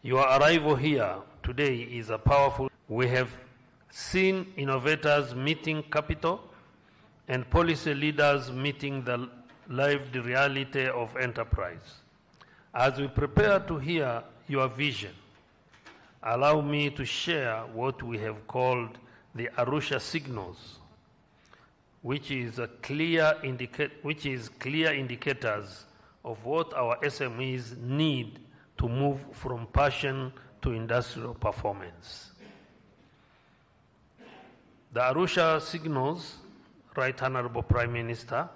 Your arrival here today is a powerful. We have seen innovators meeting capital and policy leaders meeting the lived reality of enterprise. As we prepare to hear your vision, allow me to share what we have called the Arusha signals, which is clear indicators of what our SMEs need to move from passion to industrial performance. The Arusha signals, Right Honorable Prime Minister,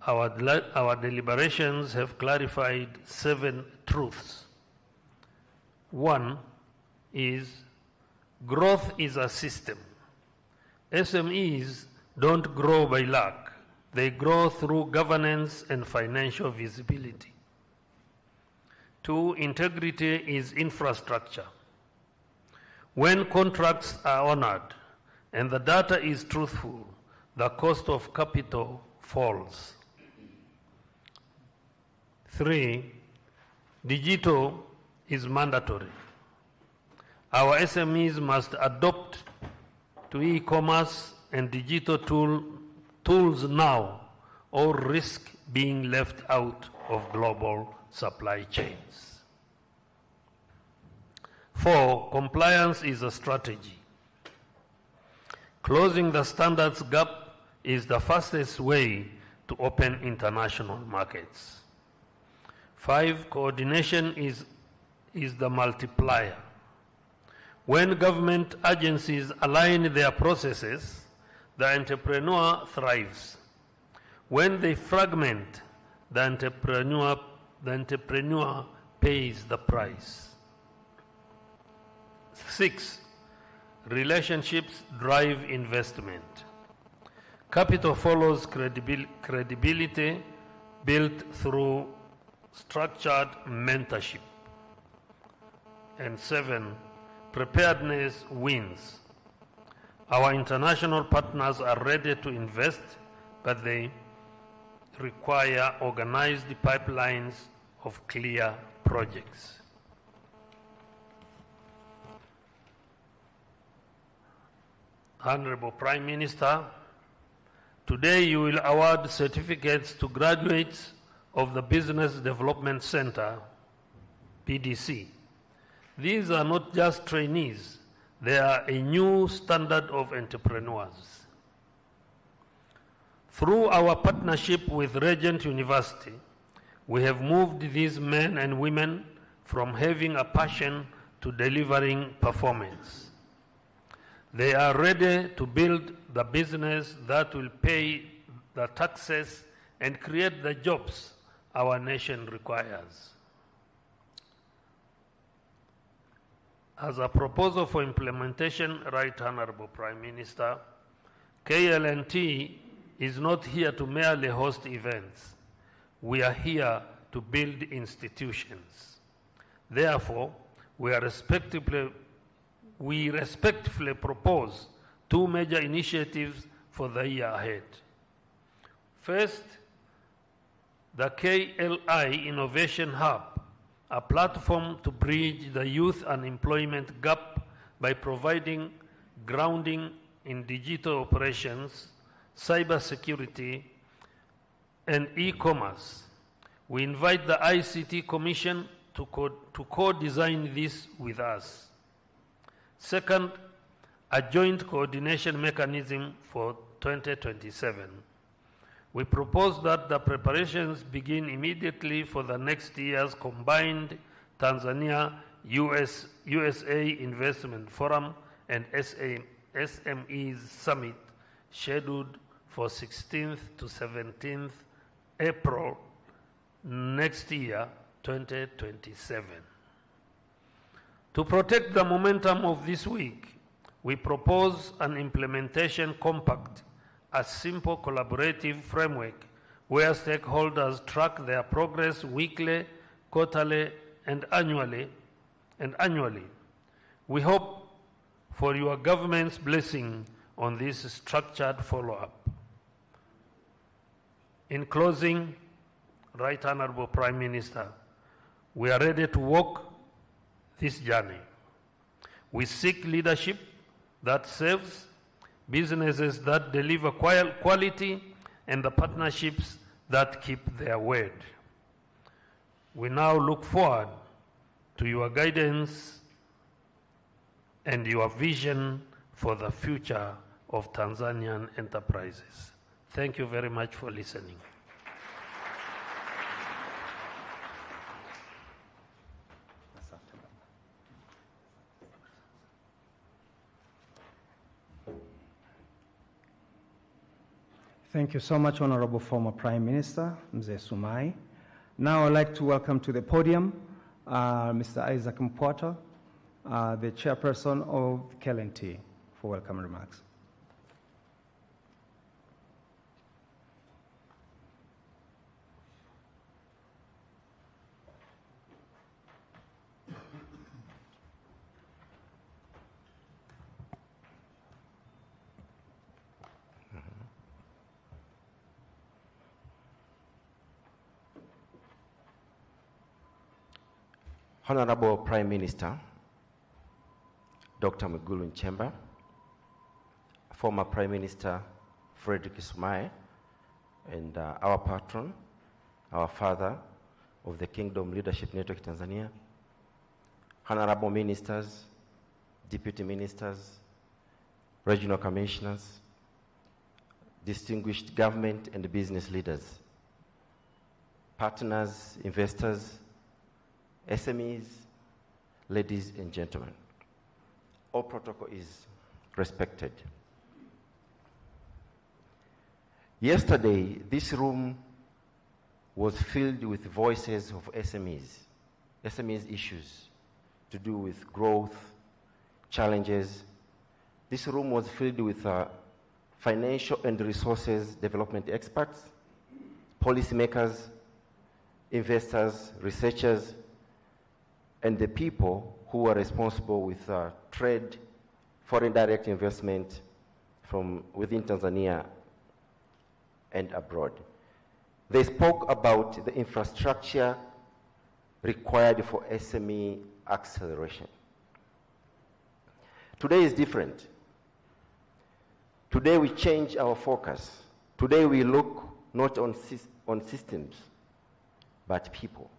our deliberations have clarified 7 truths. 1 is growth is a system. SMEs don't grow by luck. They grow through governance and financial visibility. 2, integrity is infrastructure. When contracts are honored and the data is truthful, the cost of capital falls. 3, digital is mandatory. Our SMEs must adopt to e-commerce and digital tools now, or risk being left out of global supply chains. 4, compliance is a strategy. Closing the standards gap is the fastest way to open international markets. 5, coordination is the multiplier. When government agencies align their processes, the entrepreneur thrives. When they fragment, the entrepreneur pays the price. 6, relationships drive investment. Capital follows credibility built through structured mentorship. And 7, preparedness wins. Our international partners are ready to invest, but they require organized pipelines of clear projects. Honorable Prime Minister, today you will award certificates to graduates of the Business Development Center, BDC. These are not just trainees, they are a new standard of entrepreneurs. Through our partnership with Regent University, we have moved these men and women from having a passion to delivering performance. They are ready to build the business that will pay the taxes and create the jobs our nation requires. As a proposal for implementation, Right Honorable Prime Minister, KLNT is not here to merely host events. We are here to build institutions. Therefore, we respectfully propose 2 major initiatives for the year ahead. First, the KLI Innovation Hub, a platform to bridge the youth unemployment gap by providing grounding in digital operations, cybersecurity, and e-commerce. We invite the ICT Commission to co-design this with us. Second, a joint coordination mechanism for 2027. We propose that the preparations begin immediately for the next year's combined Tanzania-USA Investment Forum and SMEs Summit, scheduled for 16th to 17th April next year, 2027. To protect the momentum of this week, we propose an implementation compact, a simple collaborative framework where stakeholders track their progress weekly, quarterly, and annually. We hope for your government's blessing on this structured follow-up. In closing, Right Honorable Prime Minister, we are ready to walk this journey. We seek leadership that serves, businesses that deliver quality, and the partnerships that keep their word. We now look forward to your guidance and your vision for the future of Tanzanian enterprises. Thank you very much for listening. Thank you so much, Honorable former Prime Minister, Mzee Sumai. Now I'd like to welcome to the podium Mr. Isaac Mpwata, the chairperson of Kati, for welcome remarks. Honorable Prime Minister, Dr. Mwigulu Nchemba, former Prime Minister Frederick Sumai, and our patron, our father of the Kingdom Leadership Network Tanzania, Honorable Ministers, Deputy Ministers, Regional Commissioners, distinguished government and business leaders, partners, investors, SMEs, ladies and gentlemen, all protocol is respected. Yesterday, this room was filled with voices of SMEs issues to do with growth, challenges. This room was filled with financial and resources development experts, policymakers, investors, researchers, and the people who are responsible with trade, foreign direct investment from within Tanzania and abroad. They spoke about the infrastructure required for SME acceleration. Today is different. Today we change our focus. Today we look not on systems, but people.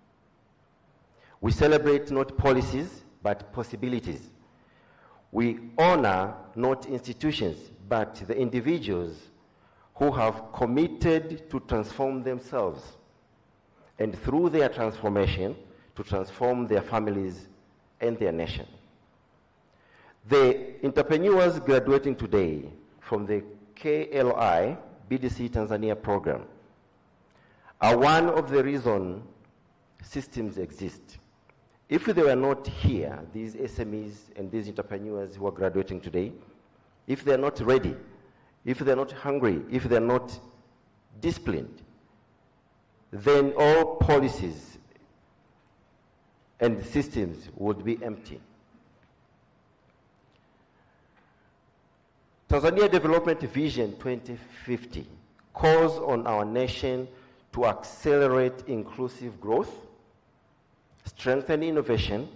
We celebrate not policies, but possibilities. We honor not institutions, but the individuals who have committed to transform themselves, and through their transformation, to transform their families and their nation. The entrepreneurs graduating today from the KLI BDC Tanzania program are one of the reasons systems exist. If they were not here, these SMEs and these entrepreneurs who are graduating today, if they're not ready, if they're not hungry, if they're not disciplined, then all policies and systems would be empty. Tanzania Development Vision 2050 calls on our nation to accelerate inclusive growth, strengthen innovation,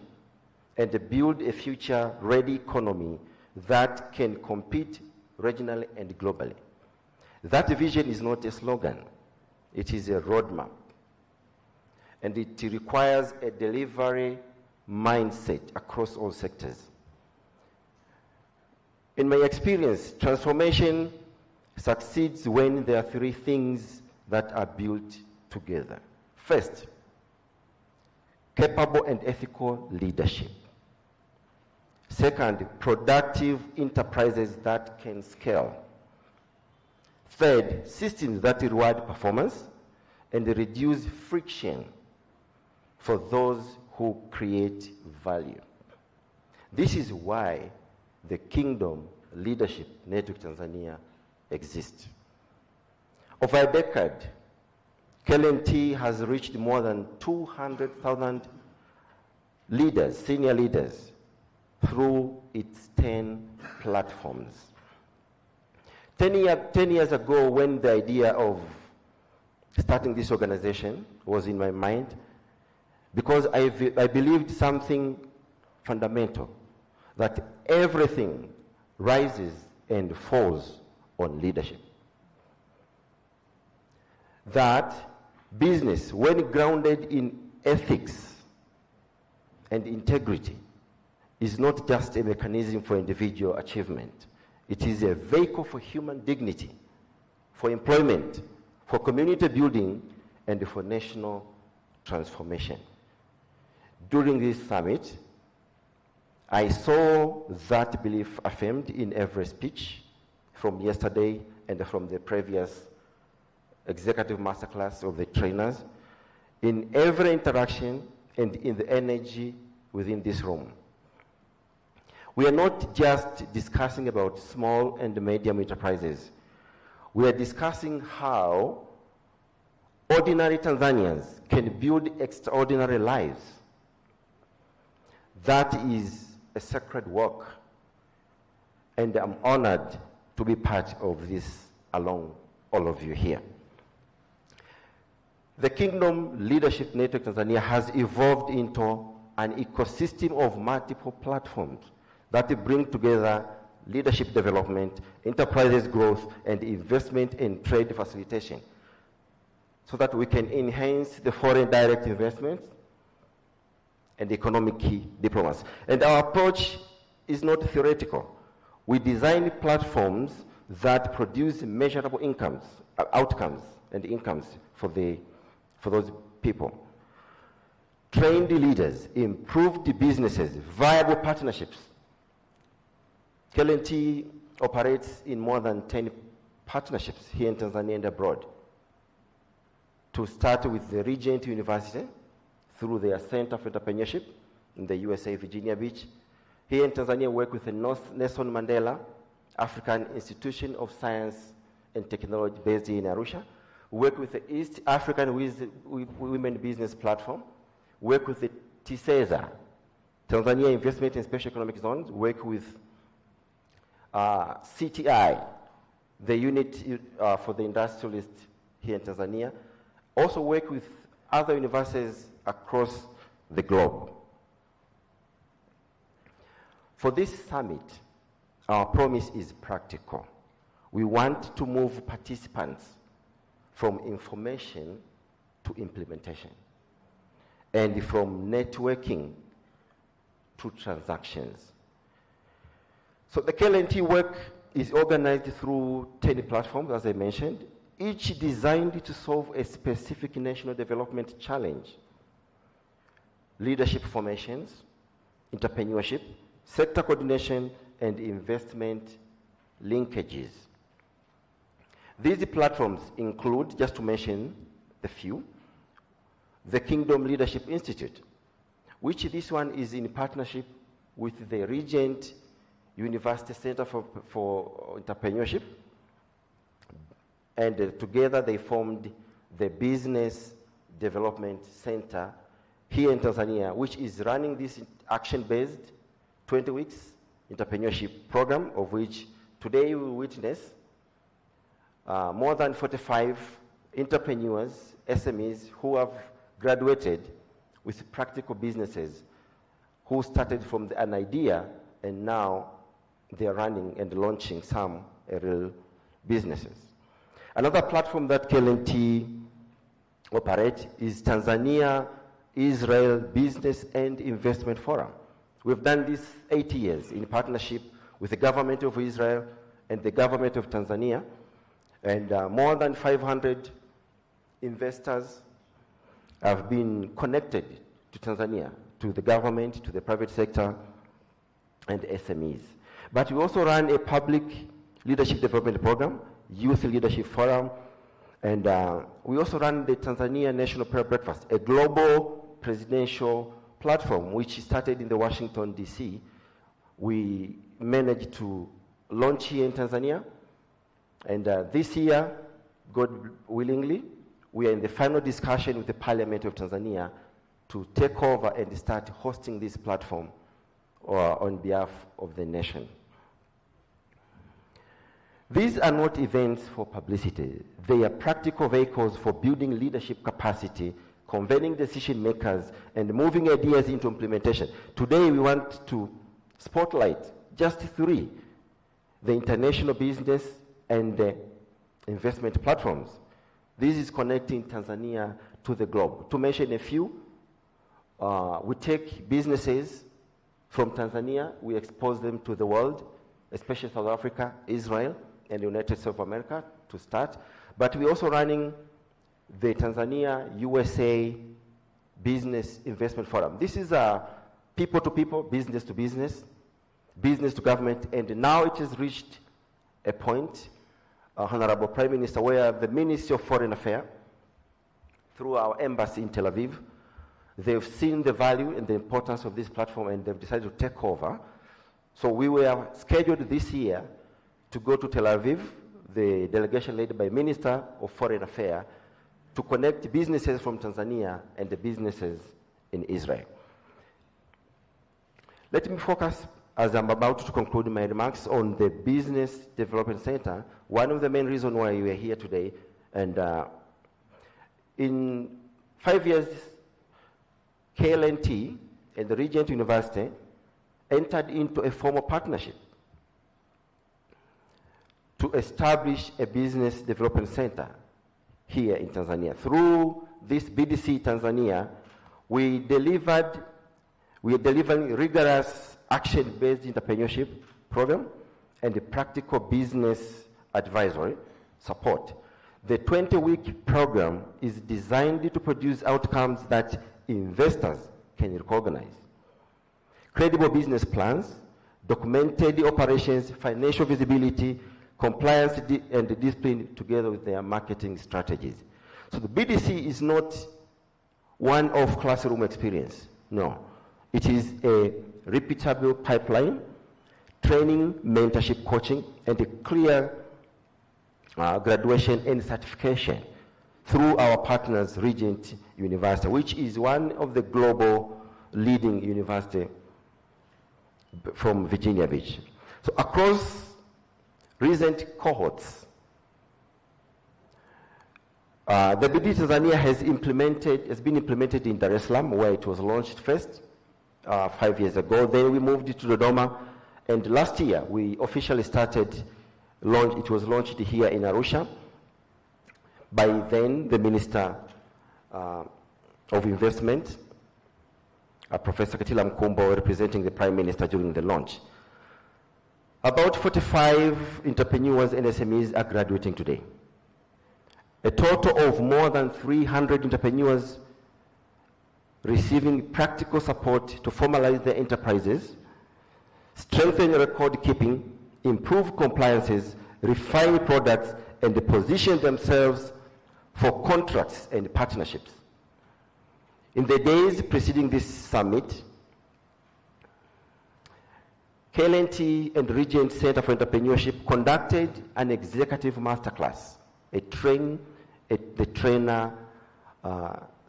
and build a future-ready economy that can compete regionally and globally. That vision is not a slogan. It is a roadmap. And it requires a delivery mindset across all sectors. In my experience, transformation succeeds when there are three things that are built together. First, capable and ethical leadership. Second, productive enterprises that can scale. Third, systems that reward performance and reduce friction for those who create value. This is why the Kingdom Leadership Network Tanzania exists. Over a decade, Kati has reached more than 200,000 leaders, senior leaders, through its 10 platforms. 10 years ago, when the idea of starting this organization was in my mind, because I believed something fundamental that everything rises and falls on leadership. That business, when grounded in ethics and integrity, is not just a mechanism for individual achievement. It is a vehicle for human dignity, for employment, for community building, and for national transformation. During this summit, I saw that belief affirmed in every speech from yesterday and from the previous executive masterclass of the trainers, in every interaction and in the energy within this room. We are not just discussing about small and medium enterprises. We are discussing how ordinary Tanzanians can build extraordinary lives. That is a sacred work, and I'm honored to be part of this along all of you here. The Kingdom Leadership Network Tanzania has evolved into an ecosystem of multiple platforms that bring together leadership development, enterprises growth, and investment and trade facilitation, so that we can enhance the foreign direct investments and economic diplomacy. And our approach is not theoretical. We design platforms that produce measurable outcomes and incomes for those people. Trained leaders, improved businesses, viable partnerships. KLNT operates in more than 10 partnerships here in Tanzania and abroad. To start with the Regent University through their Center for Entrepreneurship in the USA, Virginia Beach. Here in Tanzania, we work with the Nelson Mandela African Institution of Science and Technology based in Arusha. We work with the East African Women Business Platform. We work with the TISEZA, Tanzania Investment in Special Economic Zones. We work with CTI, the unit for the industrialists here in Tanzania. Also work with other universities across the globe. For this summit, our promise is practical. We want to move participants from information to implementation, and from networking to transactions. So the KLNT work is organized through 10 platforms, as I mentioned, each designed to solve a specific national development challenge. Leadership formations, entrepreneurship, sector coordination, and investment linkages. These platforms include, just to mention a few, the Kingdom Leadership Institute, which this one is in partnership with the Regent University Center for Entrepreneurship, and together they formed the Business Development Center here in Tanzania, which is running this action-based 20 weeks entrepreneurship program, of which today we witness more than 45 entrepreneurs, SMEs, who have graduated with practical businesses, who started from an idea and now they're running and launching some real businesses. Another platform that KLNT operates is Tanzania Israel Business and Investment Forum. We've done this 8 years in partnership with the government of Israel and the government of Tanzania, and more than 500 investors have been connected to Tanzania, to the government, to the private sector, and SMEs. But we also run a public leadership development program, Youth Leadership Forum, and we also run the Tanzania National Prayer Breakfast, a global presidential platform which started in the Washington, D.C. We managed to launch here in Tanzania, and this year, God willingly, we are in the final discussion with the Parliament of Tanzania to take over and start hosting this platform on behalf of the nation. These are not events for publicity. They are practical vehicles for building leadership capacity, convening decision makers, and moving ideas into implementation. Today, we want to spotlight just three: the international business and the investment platforms. This is connecting Tanzania to the globe. To mention a few, we take businesses from Tanzania, we expose them to the world, especially South Africa, Israel, and the United States of America to start. But we're also running the Tanzania USA Business Investment Forum. This is a people to people, business to business, business to government, and now it has reached a point, Honorable Prime Minister, where the Ministry of Foreign Affairs, through our embassy in Tel Aviv, they've seen the value and the importance of this platform, and they've decided to take over. So we were scheduled this year to go to Tel Aviv, the delegation led by Minister of Foreign Affairs, to connect businesses from Tanzania and the businesses in Israel. Let me focus, as I'm about to conclude my remarks, on the Business Development Center. One of the main reasons why we are here today, and in 5 years, KLNT and the Regent University entered into a formal partnership to establish a business development center here in Tanzania. Through this BDC Tanzania, we are delivering rigorous action-based entrepreneurship program and a practical business advisory support. The 20-week program is designed to produce outcomes that investors can recognize. Credible business plans, documented operations, financial visibility, compliance and discipline together with their marketing strategies. So the BDC is not one-off classroom experience. No. It is a repeatable pipeline, training, mentorship, coaching, and a clear graduation and certification through our partners, Regent University, which is one of the global leading university from Virginia Beach. So across recent cohorts, the BD Tanzania has been implemented in Dar es Salaam, where it was launched first 5 years ago. Then we moved it to Dodoma, and last year we officially it was launched here in Arusha by then the Minister of Investment, Professor Katila Mkumbo, representing the Prime Minister during the launch. About 45 entrepreneurs and SMEs are graduating today. A total of more than 300 entrepreneurs receiving practical support to formalize their enterprises, strengthen record keeping, improve compliances, refine products, and position themselves for contracts and partnerships. In the days preceding this summit, KLNT and Regent Center for Entrepreneurship conducted an executive masterclass, the trainer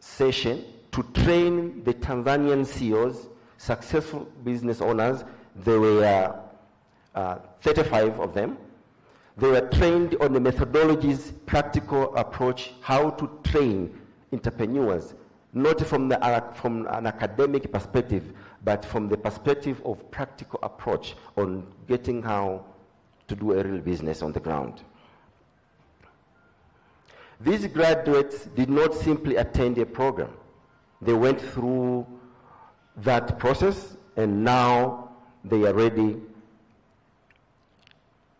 session to train the Tanzanian CEOs, successful business owners. There were 35 of them. They were trained on the methodologies, practical approach, how to train entrepreneurs, not from an academic perspective, but from the perspective of practical approach on getting how to do a real business on the ground. These graduates did not simply attend a program. They went through that process, and now they are ready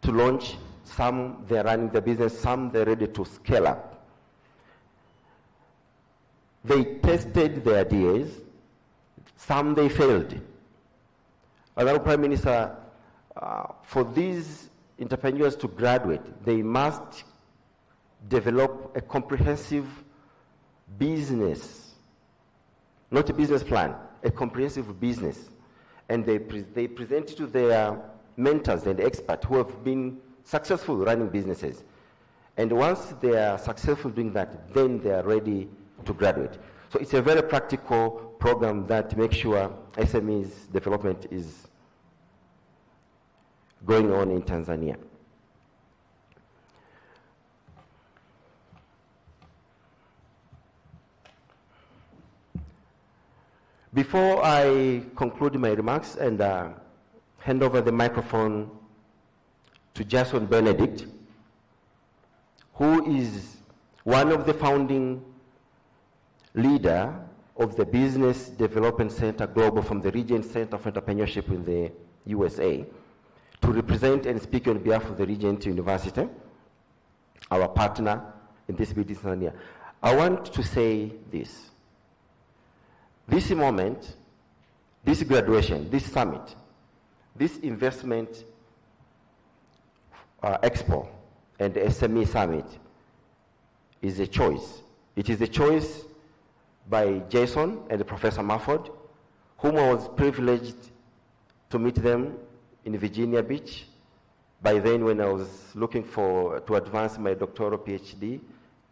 to launch. Some they're running the business, some they're ready to scale up. They tested their ideas, some they failed. Honorable Prime Minister, for these entrepreneurs to graduate, they must develop a comprehensive business, not a business plan, a comprehensive business. And they present it to their mentors and experts who have been successful running businesses. And once they are successful doing that, then they are ready to graduate. So it's a very practical program that makes sure SMEs development is going on in Tanzania. Before I conclude my remarks and hand over the microphone to Jason Benedict, who is one of the founding leader of the Business Development Center Global from the Regent Center of Entrepreneurship in the USA, to represent and speak on behalf of the Regent University, our partner in this meeting in Tanzania. I want to say this. This moment, this graduation, this summit, this investment expo and the SME Summit is a choice. It is a choice by Jason and Professor Mafford, whom I was privileged to meet them in Virginia Beach. By then, when I was looking to advance my doctoral PhD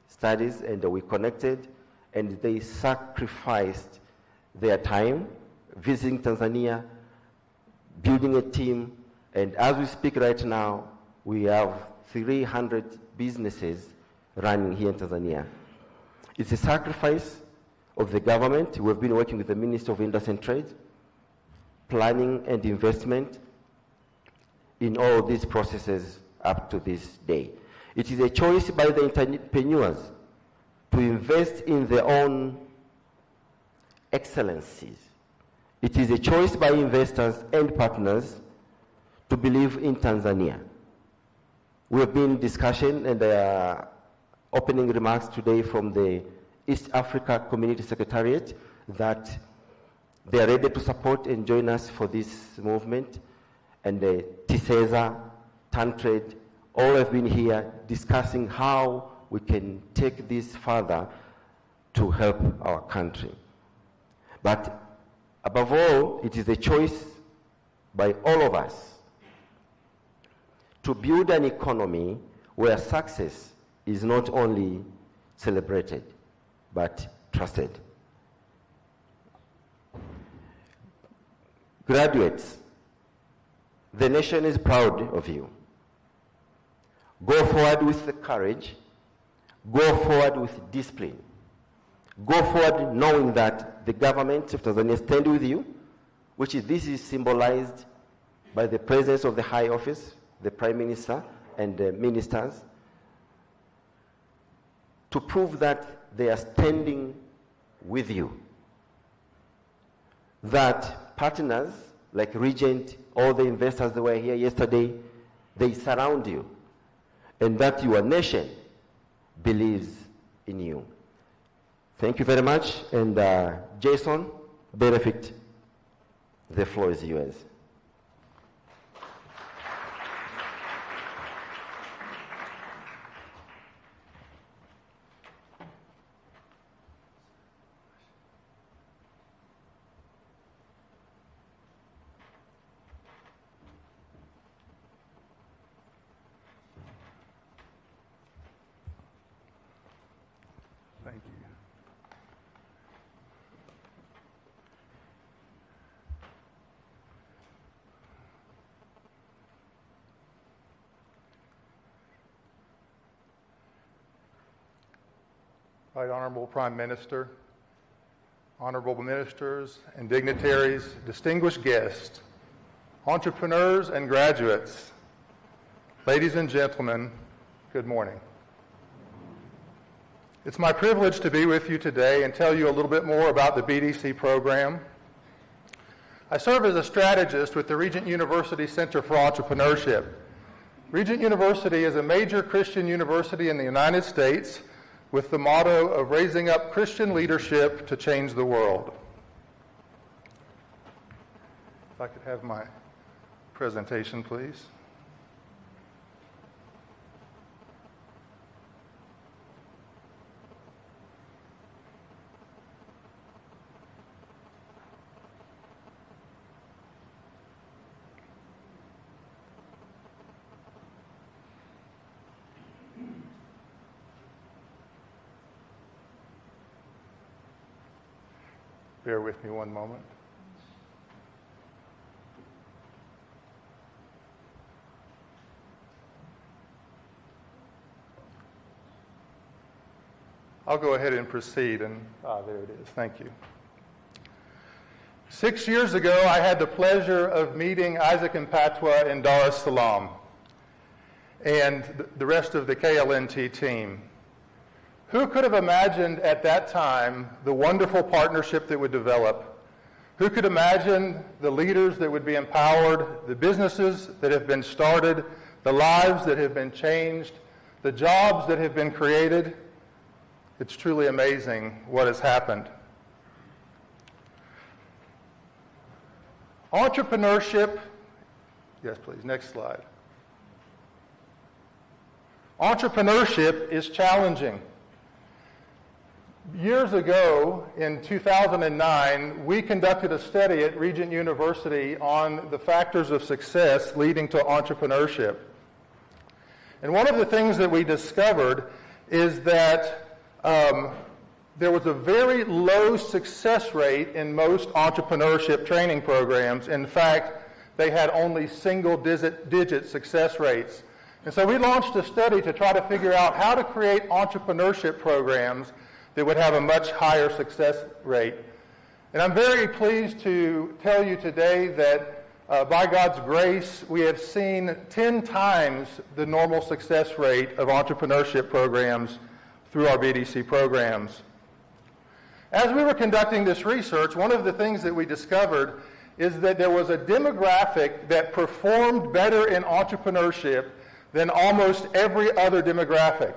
studies, and we connected, and they sacrificed their time visiting Tanzania, building a team, and as we speak right now, we have 300 businesses running here in Tanzania. It's a sacrifice of the government. We've been working with the Minister of Industry and Trade, planning and investment in all these processes up to this day. It is a choice by the entrepreneurs to invest in their own excellencies. It is a choice by investors and partners to believe in Tanzania. We have been in discussion and opening remarks today from the East Africa Community Secretariat that they are ready to support and join us for this movement. And TISEZA, TANTRADE, all have been here discussing how we can take this further to help our country. But above all, it is a choice by all of us to build an economy where success is not only celebrated, but trusted. Graduates, the nation is proud of you. Go forward with the courage. Go forward with discipline. Go forward knowing that the government of Tanzania stands with you, this is symbolized by the presence of the High Office, the Prime Minister, and the ministers, to prove that they are standing with you. That partners like Regent, all the investors that were here yesterday, they surround you, and that your nation believes in you. Thank you very much, and Jason, Benedict, the floor is yours. Thank you. Right Honorable Prime Minister, honorable ministers and dignitaries, distinguished guests, entrepreneurs and graduates, ladies and gentlemen, good morning. It's my privilege to be with you today and tell you a little bit more about the BDC program. I serve as a strategist with the Regent University Center for Entrepreneurship. Regent University is a major Christian university in the United States with the motto of raising up Christian leadership to change the world. If I could have my presentation, please. Bear with me one moment. I'll go ahead and proceed, and there it is. Thank you. 6 years ago, I had the pleasure of meeting Isaac and Patwa in Dar es Salaam and the rest of the KLNT team. Who could have imagined at that time the wonderful partnership that would develop? Who could imagine the leaders that would be empowered, the businesses that have been started, the lives that have been changed, the jobs that have been created? It's truly amazing what has happened. Entrepreneurship, yes please, next slide. Entrepreneurship is challenging. Years ago, in 2009, we conducted a study at Regent University on the factors of success leading to entrepreneurship. And one of the things that we discovered is that there was a very low success rate in most entrepreneurship training programs. In fact, they had only single-digit success rates. And so we launched a study to try to figure out how to create entrepreneurship programs that would have a much higher success rate. And I'm very pleased to tell you today that by God's grace, we have seen 10 times the normal success rate of entrepreneurship programs through our BDC programs. As we were conducting this research, one of the things that we discovered is that there was a demographic that performed better in entrepreneurship than almost every other demographic.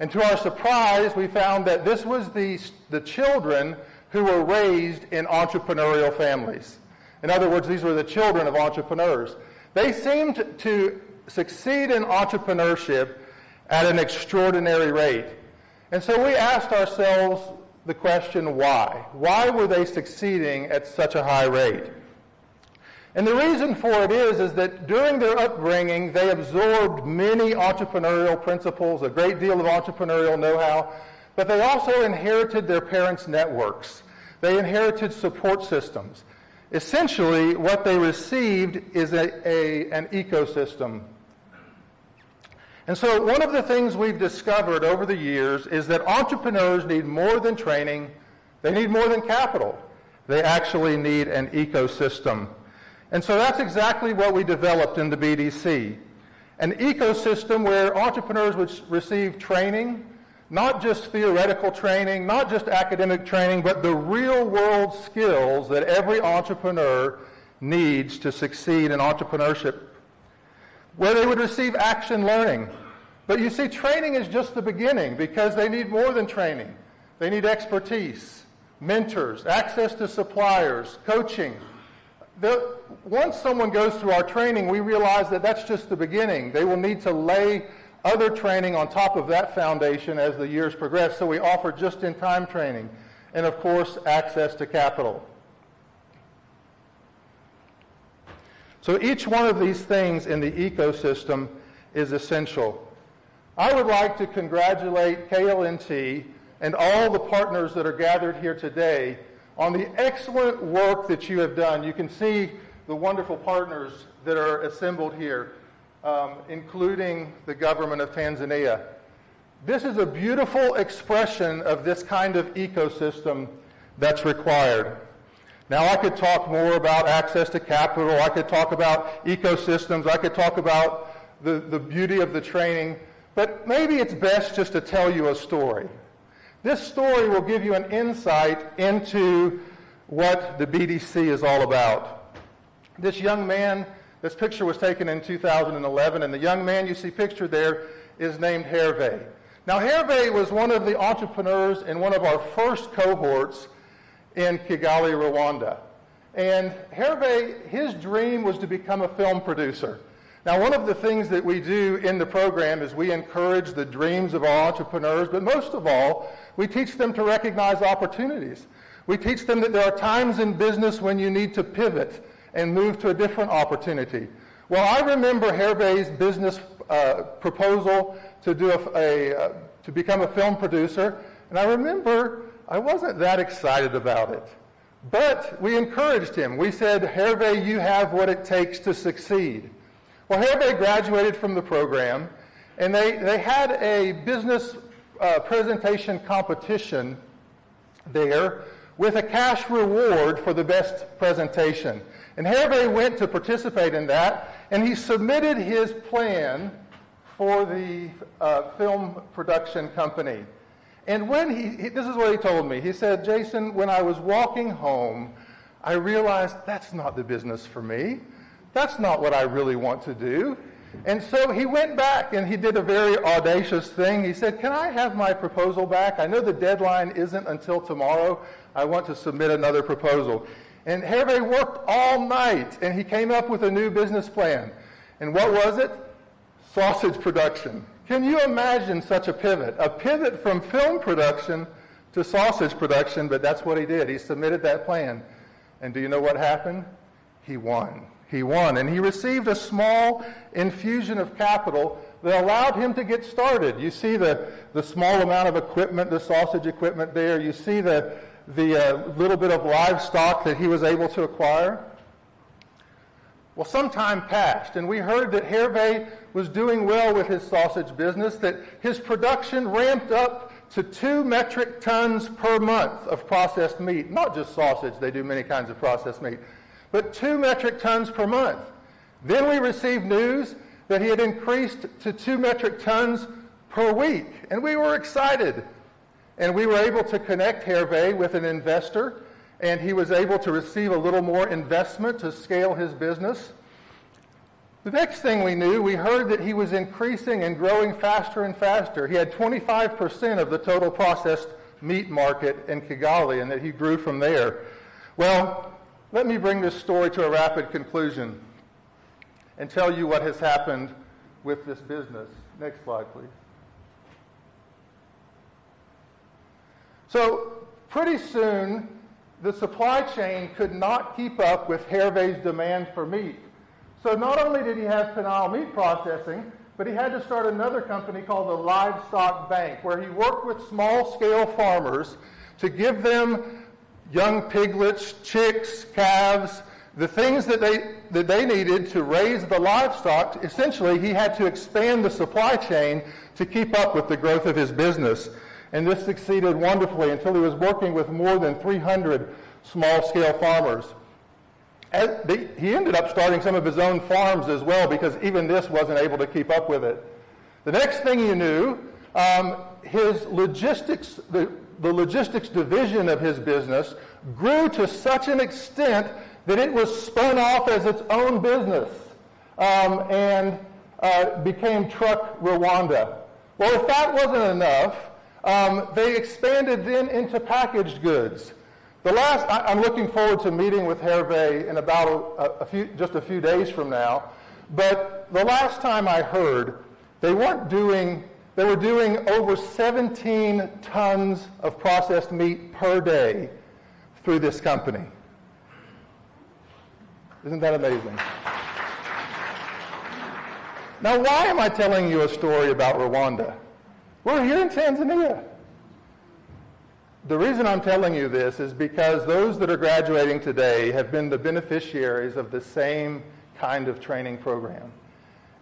And to our surprise, we found that this was the children who were raised in entrepreneurial families. In other words, these were the children of entrepreneurs. They seemed to succeed in entrepreneurship at an extraordinary rate. And so we asked ourselves the question, why? Why were they succeeding at such a high rate? And the reason for it is that during their upbringing, they absorbed many entrepreneurial principles, a great deal of entrepreneurial know-how, but they also inherited their parents' networks. They inherited support systems. Essentially, what they received is an ecosystem. And so one of the things we've discovered over the years is that entrepreneurs need more than training. They need more than capital. They actually need an ecosystem. And so that's exactly what we developed in the BDC. An ecosystem where entrepreneurs would receive training, not just theoretical training, not just academic training, but the real-world skills that every entrepreneur needs to succeed in entrepreneurship, where they would receive action learning. But you see, training is just the beginning because they need more than training. They need expertise, mentors, access to suppliers, coaching. Once someone goes through our training, we realize that that's just the beginning. They will need to lay other training on top of that foundation as the years progress, so we offer just-in-time training and, of course, access to capital. So each one of these things in the ecosystem is essential. I would like to congratulate KLNT and all the partners that are gathered here today on the excellent work that you have done. You can see the wonderful partners that are assembled here, including the government of Tanzania. This is a beautiful expression of this kind of ecosystem that's required. Now, I could talk more about access to capital. I could talk about ecosystems. I could talk about the beauty of the training. But maybe it's best just to tell you a story. This story will give you an insight into what the BDC is all about. This young man, this picture was taken in 2011, and the young man you see pictured there is named Hervé. Now, Hervé was one of the entrepreneurs in one of our first cohorts in Kigali, Rwanda. And Hervé, his dream was to become a film producer. Now, one of the things that we do in the program is we encourage the dreams of our entrepreneurs, but most of all, we teach them to recognize opportunities. We teach them that there are times in business when you need to pivot and move to a different opportunity. Well, I remember Hervé's business proposal to become a film producer, and I remember I wasn't that excited about it. But we encouraged him. We said, Hervé, you have what it takes to succeed. Well, Hervé graduated from the program, and they had a business presentation competition there with a cash reward for the best presentation. And Hervé went to participate in that, and he submitted his plan for the film production company. And when this is what he told me. He said, Jason, when I was walking home, I realized that's not the business for me. That's not what I really want to do. And so he went back and he did a very audacious thing. He said, can I have my proposal back? I know the deadline isn't until tomorrow. I want to submit another proposal. And Hervé worked all night and he came up with a new business plan. And what was it? Sausage production. Can you imagine such a pivot? A pivot from film production to sausage production, but that's what he did. He submitted that plan. And do you know what happened? He won. He won, and he received a small infusion of capital that allowed him to get started. You see the small amount of equipment, the sausage equipment there. You see the little bit of livestock that he was able to acquire. Well, some time passed, and we heard that Hervé was doing well with his sausage business, that his production ramped up to 2 metric tons per month of processed meat. Not just sausage, they do many kinds of processed meat, but 2 metric tons per month. Then we received news that he had increased to 2 metric tons per week, and we were excited. And we were able to connect Hervé with an investor, and he was able to receive a little more investment to scale his business. The next thing we knew, we heard that he was increasing and growing faster and faster. He had 25% of the total processed meat market in Kigali, and that he grew from there. Well, let me bring this story to a rapid conclusion and tell you what has happened with this business. Next slide, please. So pretty soon, the supply chain could not keep up with Hervé's demand for meat. So not only did he have penile meat processing, but he had to start another company called the Livestock Bank, where he worked with small-scale farmers to give them young piglets, chicks, calves, the things that they needed to raise the livestock. Essentially, he had to expand the supply chain to keep up with the growth of his business. And this succeeded wonderfully until he was working with more than 300 small-scale farmers. He ended up starting some of his own farms as well, because even this wasn't able to keep up with it. The next thing you knew, his logistics, the logistics division of his business grew to such an extent that it was spun off as its own business and became Truck Rwanda. Well, if that wasn't enough, they expanded then into packaged goods. I'm looking forward to meeting with Hervé in about just a few days from now, but the last time I heard, they were doing over 17 tons of processed meat per day through this company. Isn't that amazing? Now, why am I telling you a story about Rwanda? We're here in Tanzania. The reason I'm telling you this is because those that are graduating today have been the beneficiaries of the same kind of training program.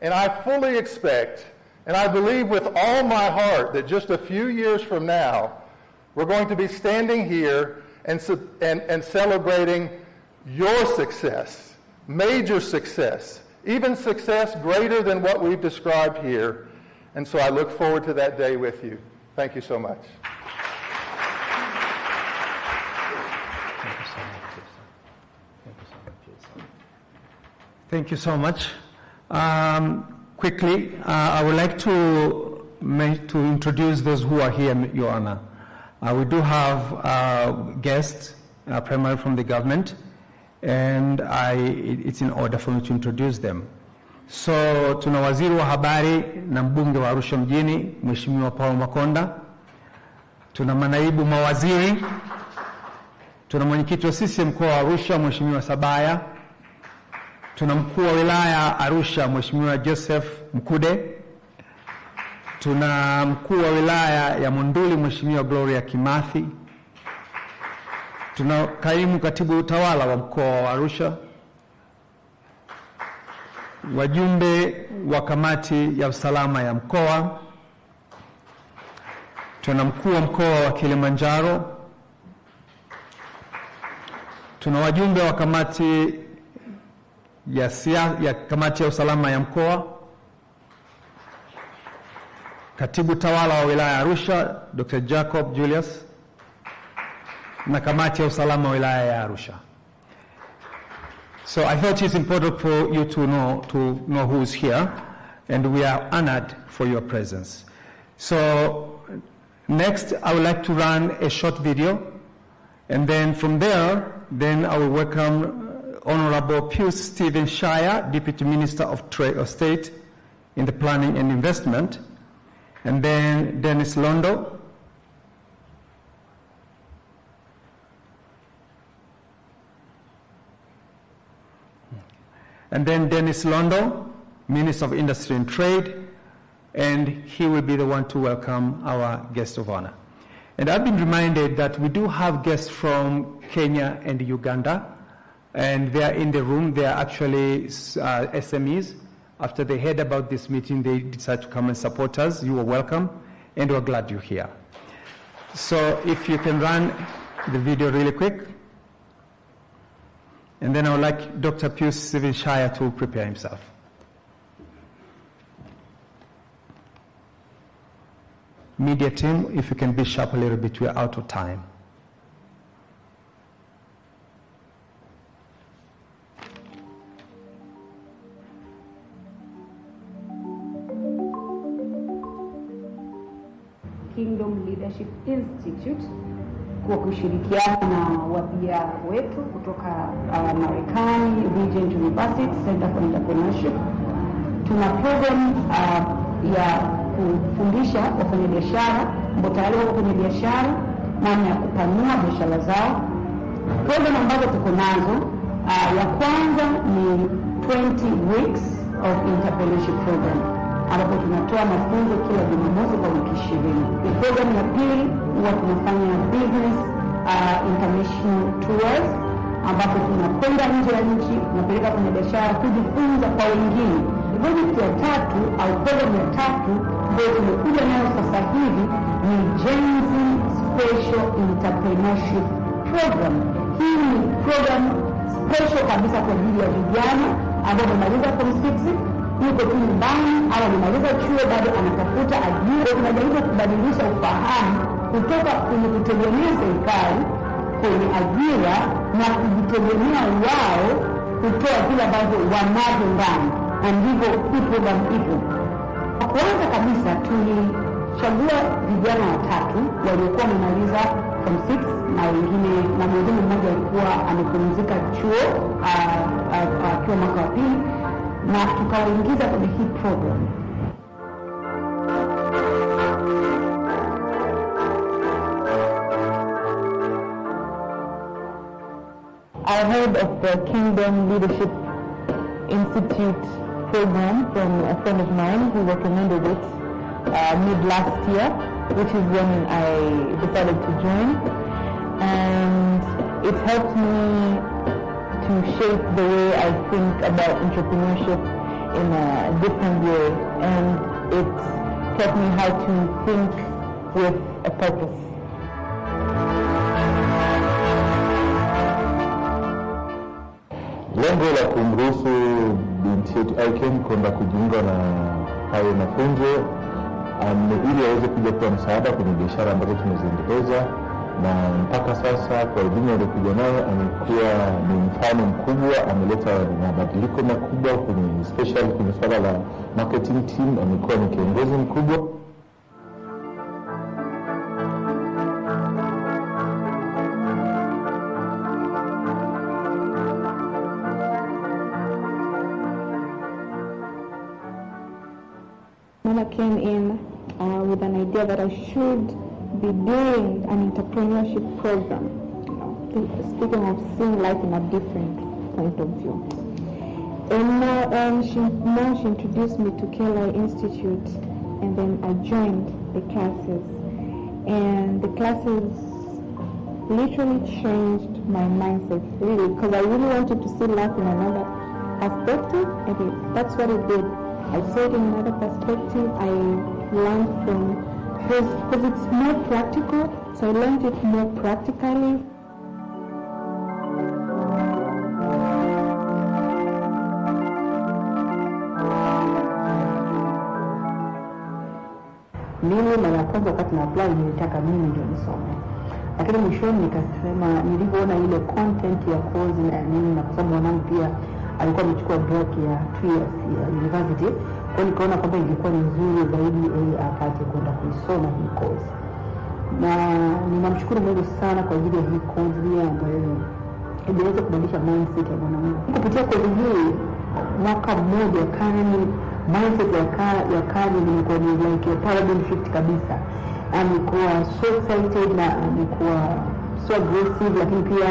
And I fully expect, and I believe with all my heart, that just a few years from now, we're going to be standing here and celebrating your success, major success, even success greater than what we've described here. And so I look forward to that day with you. Thank you so much. Thank you so much. Quickly, I would like to introduce those who are here, Your Honor. We do have guests, primarily from the government, and it's in order for me to introduce them. So tuna waziri wa habari na mbunge wa Arusha mjini, Mheshimiwa Paul Makonda. Tuna manaibu mawaziri. Tuna mwenyekiti wa CCM mkoa wa Arusha, Mheshimiwa Sabaya. Tuna mkuu wa wilaya Arusha, Mheshimiwa Joseph Mkude. Tuna mkuu wa wilaya ya Monduli, Mheshimiwa Gloria Kimathi. Tuna kaimu katibu utawala wa mkoa wa Arusha. Wajumbe wa kamati ya usalama ya mkoa. Tuna mkuu wa mkoa wa Kilimanjaro. Tuna wajumbe wa kamati ya kamati ya usalama ya mkoa, katibu tawala wa wilaya ya Arusha Dr. Jacob Julius, na kamati ya usalama wa wilaya ya Arusha. So I thought it's important for you to know who's here, and we are honored for your presence. So next, I would like to run a short video, and then from there, I will welcome Honorable Pius Stephen Shire, Deputy Minister of State in the Planning and Investment, and then Dennis Londo, Minister of Industry and Trade, and he will be the one to welcome our guest of honor. And I've been reminded that we do have guests from Kenya and Uganda, and they are in the room. They are actually SMEs. After they heard about this meeting, they decided to come and support us. You are welcome, and we're glad you're here. So if you can run the video really quick. And then I would like Dr. Pius Stephen Shire to prepare himself. Media team, if you can be sharp a little bit, we're out of time. Kingdom Leadership Institute kwa kushirikiana na wabia wetu kutoka Marekani, Regent University Center for Entrepreneurship. Tuna program ya kufundisha wafanyabiashara ambao tayari wako kwenye biashara namna ya kupanua biashara zao. Program ambazo tuko nazo, ya kwanza ni 20 weeks of entrepreneurship program, ambapo tunatoa mafunzo kila Jumamosi kwa wiki 20. Program ya pili huwa tunafanya business international tours, ambapo tunakwenda nje ya nchi, tunapeleka kwenye biashara kujifunza kwa wengine. Project ya tatu au program ya tatu ambayo tumekuja nayo sasa hivi ni Gen Z Special Entrepreneurship Program. Hii ni program special kabisa kwa ajili ya vijana ambao wamemaliza form 6, yuko tu nyumbani au amemaliza chuo bado anatafuta ajira. Tunajaribu kubadilisha ufahamu kutoka kwenye kutegemea serikali kwenye ajira na kujitegemea wao, kutoa vile ambavyo wanavyo ndani, na ndivyo hii program ipo. Kwanza kabisa tulichagua vijana watatu waliokuwa wamemaliza form 6 na wengine, na mwingine mmoja alikuwa amepumzika chuo akiwa mwaka wa pili, na tukawaingiza kwenye hii program. I heard of the Kingdom Leadership Institute program from a friend of mine who recommended it mid last year, which is when I decided to join, and it helped me to shape the way I think about entrepreneurship in a different way, and it taught me how to think with a purpose. Lengo la kumruhusu binti yetu Aiken kwenda kujiunga na hayo mafunzo ili aweze kuja kuwa msaada kwenye biashara ambazo tumeziendeleza, na mpaka sasa kwa ujumla alikuja nayo amekuwa ni mfano mkubwa, ameleta mabadiliko makubwa kwenye special kwenye swala la marketing team, amekuwa ni kiongozi mkubwa. I came in with an idea that I should be doing an entrepreneurship program, speaking of seeing life in a different point of view. And she introduced me to KLI Institute, and then I joined the classes. And the classes literally changed my mindset, really, because I really wanted to see life in another perspective, and that's what it did. I saw it in another perspective. I learned from, because it's more practical, so I learned it more practically. mimi mara ya kwanza wakati na apply nilitaka mimi ndio nisome. Lakini mwishoni nikasema nilipoona ile content ya course na nini, na kwa sababu mwanangu pia alikuwa amechukua break ya 2 years ya university, kwa nikaona kwamba ilikuwa ni nzuri zaidi apate kwenda kuisoma hii course. Na ninamshukuru Mungu sana kwa ajili ya hii course ambayo imeweza kubadilisha mindset ya mwanangu. Kupitia course hii mwaka mmoja karani mindset ya kazi ilikuwa ni like a paradigm shift kabisa. Alikuwa so excited na alikuwa so aggressive, lakini pia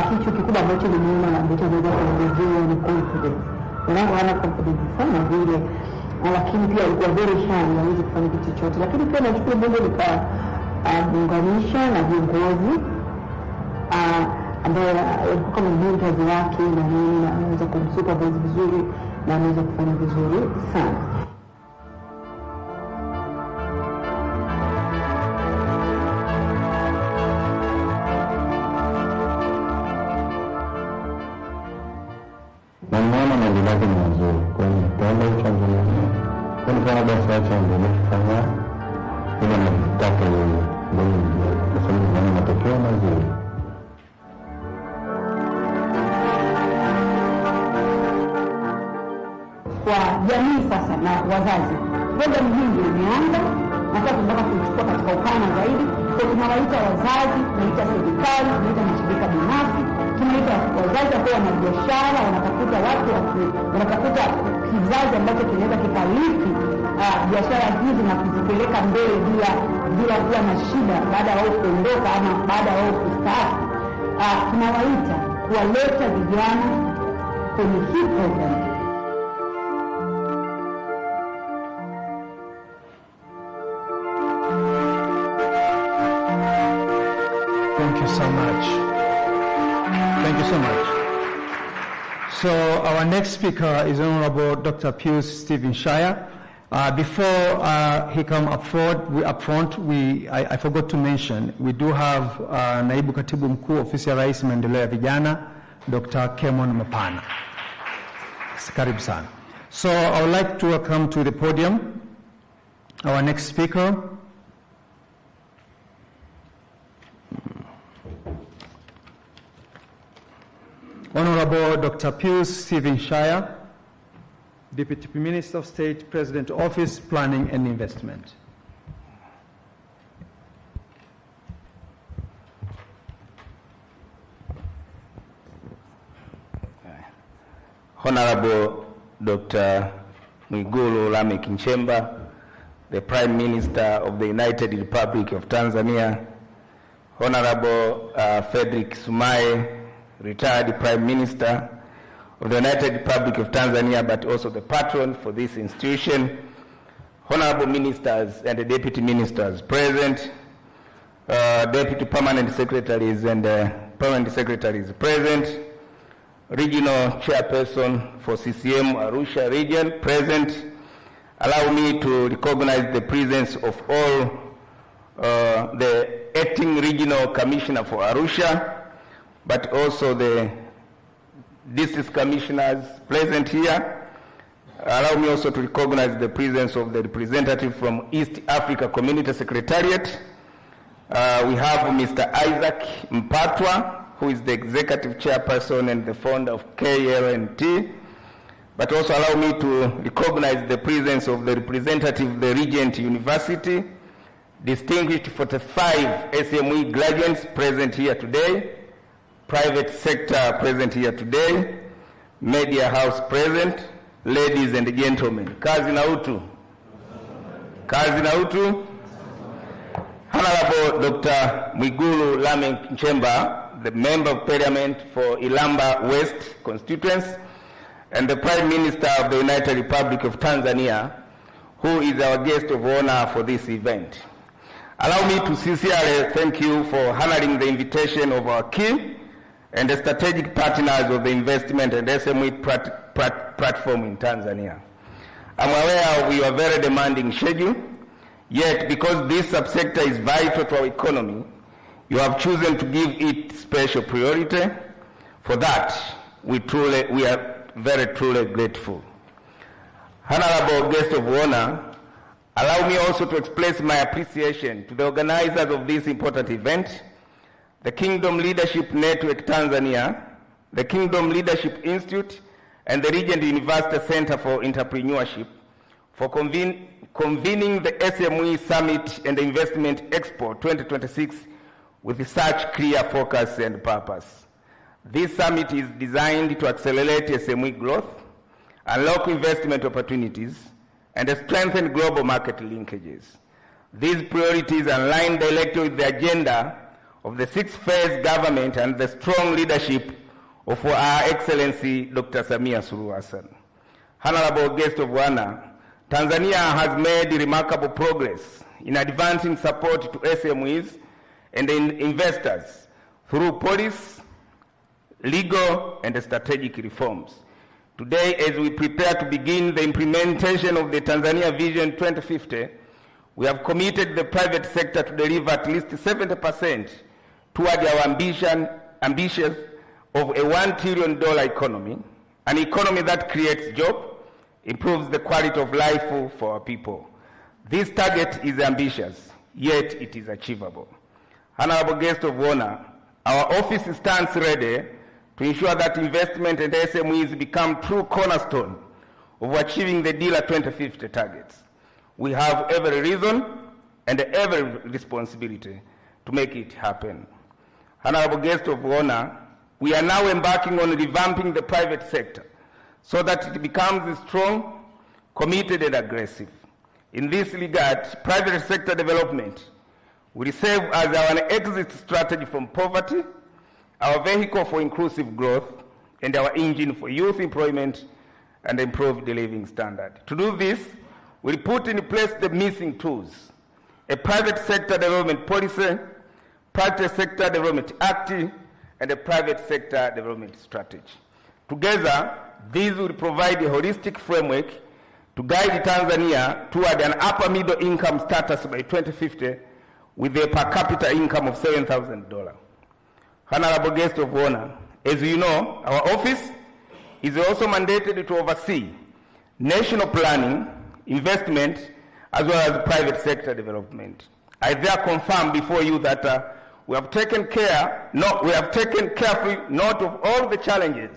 kitu kikubwa ambacho nimeona ambacho anaweza kuongezea ni confidence. Mwanangu hana confidence sana vile, lakini pia alikuwa very shy, hawezi kufanya kitu chochote. Lakini pia nashukuru Mungu nikamuunganisha na viongozi ambaye alikuwa kama mentors wake na nini, na anaweza kumsupervise vizuri na anaweza kufanya vizuri sana. Naona mambo yake ni mazuri, kwa hiyo tuombe Tanzania. Kwa nini basi acha ndio kufanya ile mtaka yeye ndio kwa sababu ni matokeo mazuri. Kwa jamii sasa na wazazi, program hii ndio imeanza na sasa tunataka kuchukua katika upana zaidi. Kwa tunawaita wazazi, tunaita serikali, tunaita mashirika binafsi, tunaita wazazi ambao wana biashara, wanatafuta watu wanatafuta kizazi ambacho kinaweza kikarithi biashara hizi na kuzipeleka mbele bila kuwa na shida baada ya wao kuondoka ama baada ya wao kustaafu. Tunawaita kuwaleta vijana kwenye hii program. Thank you so much. Thank you so much. So our next speaker is Honorable Dr. Pius Stephen Shire. Before he come up front, I forgot to mention, we do have Naibu Katibu Mkuu Ofisi ya Rais Maendeleo ya Vijana, Dr. Kemon Mapana. Karibu sana. So I would like to welcome to the podium our next speaker, Honorable Dr. Pius Stephen Shire, Deputy Minister of State, President Office, Planning and Investment. Honorable Dr. Mwigulu Nchemba, the Prime Minister of the United Republic of Tanzania, Honorable Frederick Sumaye, retired Prime Minister of the United Republic of Tanzania, but also the patron for this institution, Honorable Ministers and the Deputy Ministers present, Deputy Permanent Secretaries and Permanent Secretaries present, Regional Chairperson for CCM Arusha Region present. Allow me to recognize the presence of all the Acting Regional Commissioner for Arusha, but also the district commissioners present here. Allow me also to recognize the presence of the representative from East Africa Community Secretariat. We have Mr. Isaac Mpatwa, who is the executive chairperson and the founder of KLNT. But also allow me to recognize the presence of the representative of the Regent University, distinguished 45 SME graduates present here today, private sector present here today, media house present, ladies and gentlemen. Kazi na utu. Kazi na utu. Honorable Dr. Mwigulu Nchemba, the Member of Parliament for Ilamba West constituency, and the Prime Minister of the United Republic of Tanzania, who is our guest of honor for this event. Allow me to sincerely thank you for honoring the invitation of our key and the strategic partners of the investment and SME platform in Tanzania. I'm aware of your very demanding schedule, yet because this subsector is vital to our economy, you have chosen to give it special priority. For that, we are very truly grateful. Honorable guest of honor, Allow me also to express my appreciation to the organizers of this important event, the Kingdom Leadership Network Tanzania, the Kingdom Leadership Institute, and the Regent University Center for Entrepreneurship for convening the SME Summit and Investment Expo 2026 with such clear focus and purpose. This summit is designed to accelerate SME growth, unlock investment opportunities, and strengthen global market linkages. These priorities align directly with the agenda of the sixth-phase government and the strong leadership of Our Excellency Dr. Samia Suluhu Hassan. Honorable guest of honor, Tanzania has made remarkable progress in advancing support to SMEs and investors through policy, legal, and strategic reforms. Today, as we prepare to begin the implementation of the Tanzania Vision 2050, we have committed the private sector to deliver at least 70% toward our ambition of a $1 trillion economy, an economy that creates jobs, improves the quality of life for our people. This target is ambitious, yet it is achievable. Honorable guest of honor, our office stands ready to ensure that investment and SMEs become true cornerstone of achieving the DILA 2050 targets. We have every reason and every responsibility to make it happen. Honorable guest of honor, we are now embarking on revamping the private sector so that it becomes strong, committed, and aggressive. In this regard, private sector development will serve as our exit strategy from poverty, our vehicle for inclusive growth, and our engine for youth employment and improved living standard. To do this, we'll put in place the missing tools: a private sector development policy, private sector development act, and a private sector development strategy. Together, these will provide a holistic framework to guide Tanzania toward an upper middle income status by 2050 with a per capita income of $7,000. Honorable guest of honor, as you know, our office is also mandated to oversee national planning, investment, as well as private sector development. I therefore confirm before you that we have taken carefully note of all the challenges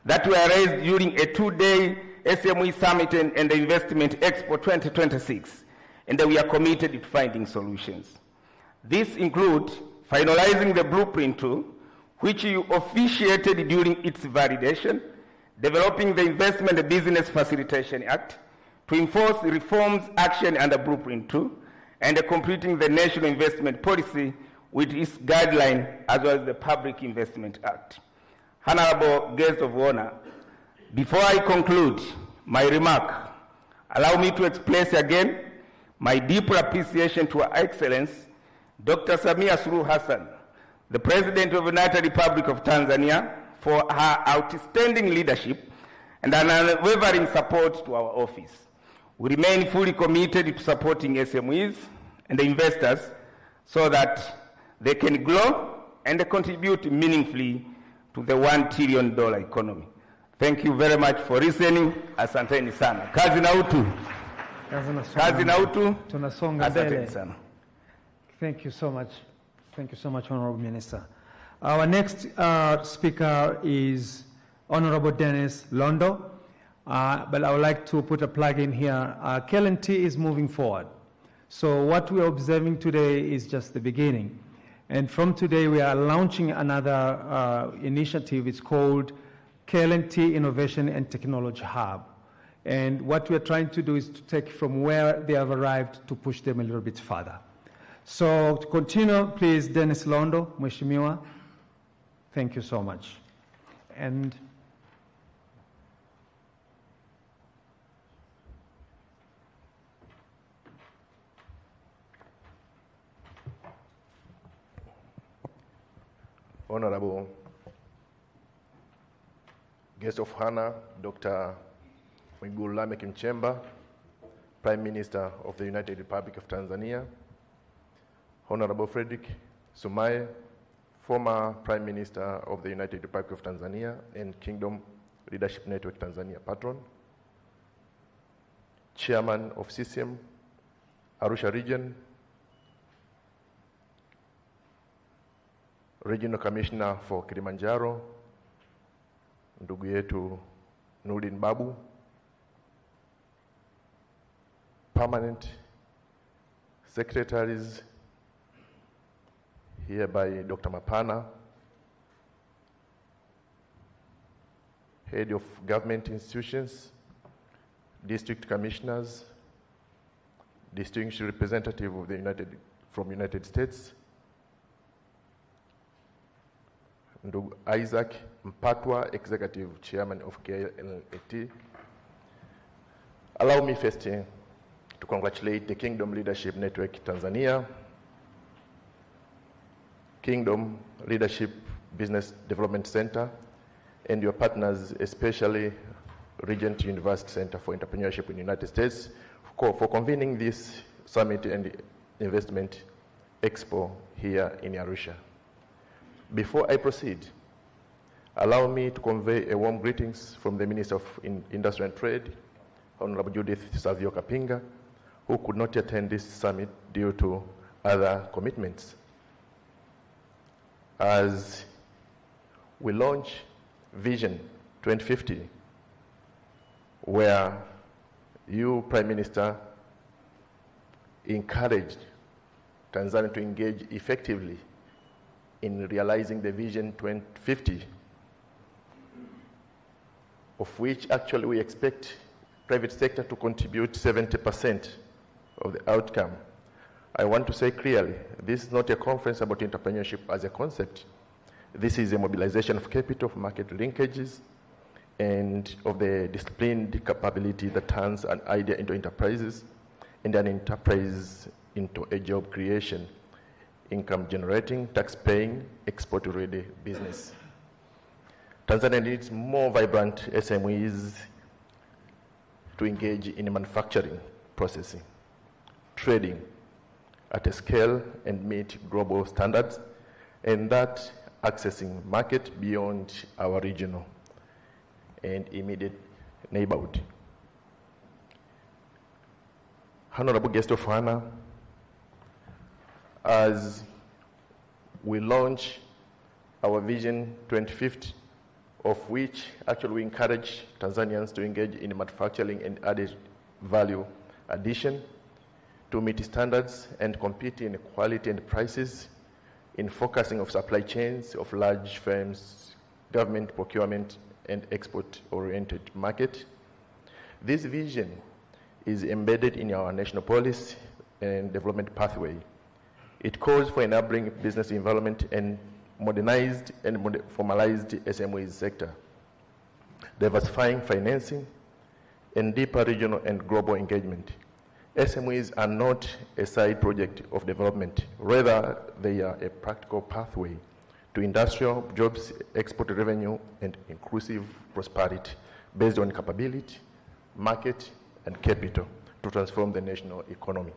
that were raised during a two-day SME Summit and the Investment Expo 2026, and we are committed to finding solutions. These include finalizing the blueprint tool, which you officiated during its validation, developing the Investment and Business Facilitation Act to enforce reforms, action, and the blueprint tool, and completing the National Investment Policy with its guideline, as well as the Public Investment Act. Honorable guest of honor, before I conclude my remark, allow me to express again my deep appreciation to Her Excellency Dr. Samia Suluhu Hassan, the President of the United Republic of Tanzania, for her outstanding leadership and an unwavering support to our office. We remain fully committed to supporting SMEs and the investors so that they can grow and contribute meaningfully to the $1 trillion economy. Thank you very much for listening. Asanteni sana. Kazi na utu. Kazi na utu. Tunasonga mbele. Asanteni sana. Thank you so much. Thank you so much, Honorable Minister. Our next speaker is Honorable Dennis Londo, but I would like to put a plug in here. K&T is moving forward. So what we are observing today is just the beginning. And from today, we are launching another initiative. It's called K&T Innovation and Technology Hub. And what we're trying to do is to take from where they have arrived to push them a little bit further. So to continue, please, Dennis Londo, Mheshimiwa. Thank you so much. And Honorable guest of honor, Dr. Mwigulu Nchemba, Prime Minister of the United Republic of Tanzania, Honorable Frederick Sumaye, former Prime Minister of the United Republic of Tanzania and Kingdom Leadership Network Tanzania patron, Chairman of CCM, Arusha Region, Regional Commissioner for Kilimanjaro, ndugu yetu Nurdin Babu, permanent secretaries, hereby Dr. Mapana, head of government institutions, district commissioners, distinguished representative of the United States, ndugu Isaac Mpatwa, executive chairman of KLAT. Allow me first to congratulate the Kingdom Leadership Network Tanzania, Kingdom Leadership Business Development Center, and your partners, especially Regent University Center for Entrepreneurship in the United States, for convening this summit and investment expo here in Arusha. Before I proceed, allow me to convey a warm greetings from the Minister of Industry and Trade, Honorable Judith Savio Kapinga, who could not attend this summit due to other commitments. As we launch Vision 2050, where you, Prime Minister, encouraged Tanzania to engage effectively in realizing the Vision 2050, of which actually we expect private sector to contribute 70% of the outcome. I want to say clearly, this is not a conference about entrepreneurship as a concept. This is a mobilization of capital, of market linkages, and of the disciplined capability that turns an idea into enterprises, and an enterprise into a job creation, income generating, tax paying, export ready business. Tanzania needs more vibrant SMEs to engage in manufacturing, processing, trading at a scale and meet global standards, and that accessing market beyond our regional and immediate neighborhood. Honorable guest of honor, as we launch our Vision 2050, of which actually we encourage Tanzanians to engage in manufacturing and added value addition to meet standards and compete in quality and prices, in focusing of supply chains of large firms, government procurement, and export-oriented market. This vision is embedded in our national policy and development pathway. It calls for enabling business environment and modernized and formalized SMEs sector, diversifying financing, and deeper regional and global engagement. SMEs are not a side project of development. Rather, they are a practical pathway to industrial jobs, export revenue, and inclusive prosperity based on capability, market, and capital to transform the national economy.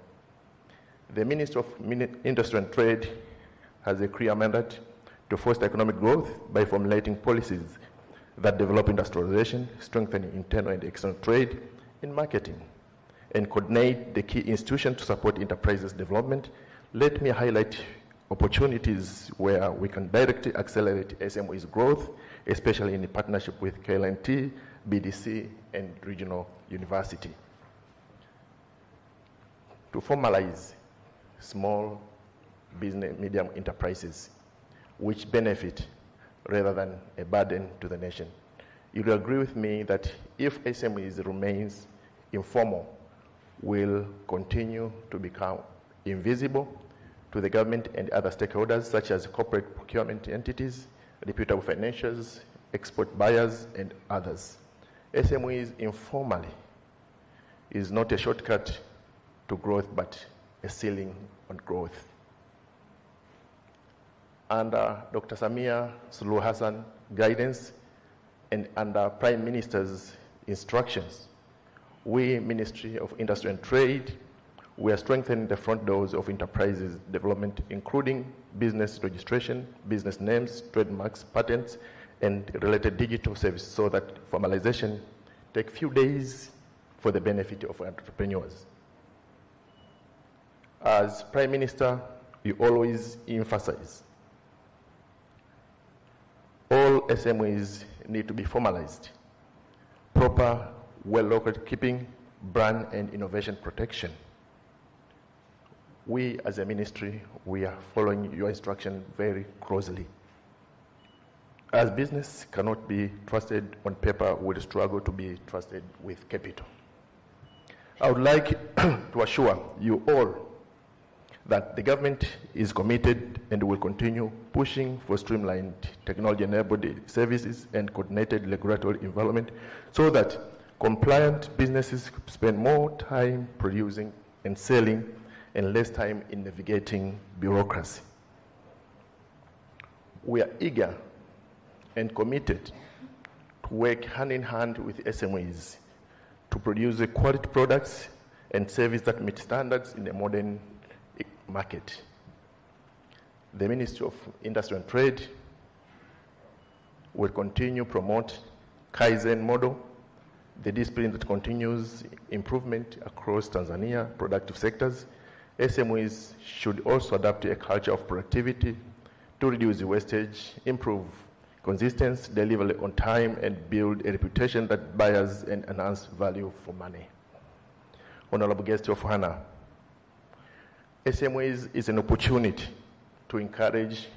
The Ministry of Industry and Trade has a clear mandate to foster economic growth by formulating policies that develop industrialization, strengthening internal and external trade, and marketing, and coordinate the key institutions to support enterprises development. Let me highlight opportunities where we can directly accelerate SMEs growth, especially in partnership with KLNT, BDC, and regional university. To formalize small business, medium enterprises, which benefit rather than a burden to the nation. You will agree with me that if SMEs remains informal, will continue to become invisible to the government and other stakeholders, such as corporate procurement entities, reputable financials, export buyers, and others. SMEs informally is not a shortcut to growth, but a ceiling on growth. Under Dr. Samia Suluhu Hassan guidance and under Prime Minister's instructions, we, Ministry of Industry and Trade, we are strengthening the front doors of enterprises development, including business registration, business names, trademarks, patents, and related digital services, so that formalization take few days for the benefit of entrepreneurs. As Prime Minister, you always emphasize all SMEs need to be formalized, proper, well-located keeping, brand and innovation protection. We as a ministry, we are following your instruction very closely. As business cannot be trusted on paper, will struggle to be trusted with capital. I would like to assure you all that the government is committed and will continue pushing for streamlined technology-enabled services and coordinated regulatory environment so that compliant businesses spend more time producing and selling and less time in navigating bureaucracy. We are eager and committed to work hand in hand with SMEs to produce quality products and services that meet standards in the modern market. The Ministry of Industry and Trade will continue to promote Kaizen model, the discipline that continues improvement across Tanzania productive sectors. SMEs should also adapt to a culture of productivity to reduce wastage, improve consistency, deliver on time, and build a reputation that buyers and enhance value for money. Honorable guest of honor, SMEs is an opportunity to encourage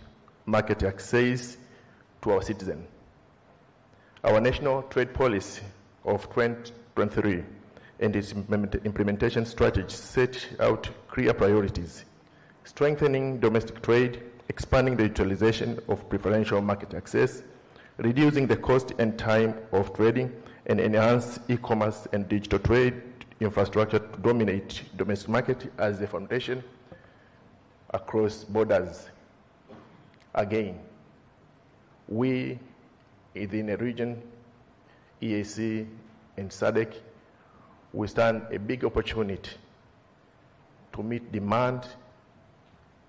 market access to our citizens. Our national trade policy of 2023 and its implementation strategy set out clear priorities: strengthening domestic trade, expanding the utilization of preferential market access, reducing the cost and time of trading, and enhance e-commerce and digital trade infrastructure to dominate domestic market as the foundation across borders. Again, we within a region, EAC and SADC, we stand a big opportunity to meet demand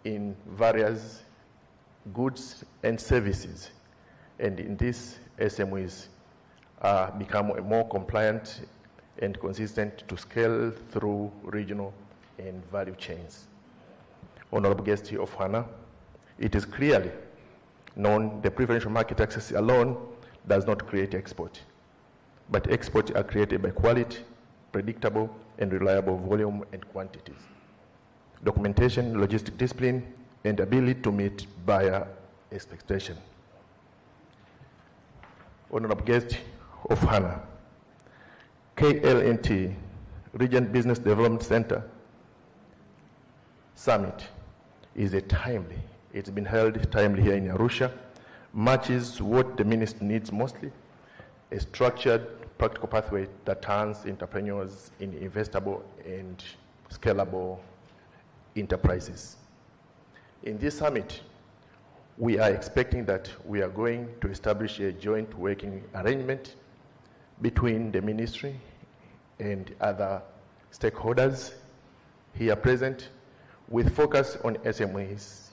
in various goods and services. And in this, SMEs become more compliant and consistent to scale through regional and value chains. Honorable guest of honor, it is clearly known the preferential market access alone does not create export, but exports are created by quality, predictable, and reliable volume and quantities. Documentation, logistic discipline, and ability to meet buyer expectation. Honorable guest of honor, KLNT, Region Business Development Center Summit is a timely, it's been held timely here in Arusha, matches what the ministry needs mostly, a structured, practical pathway that turns entrepreneurs into investable and scalable enterprises. In this summit, we are expecting that we are going to establish a joint working arrangement between the ministry and other stakeholders here present, with focus on SMEs,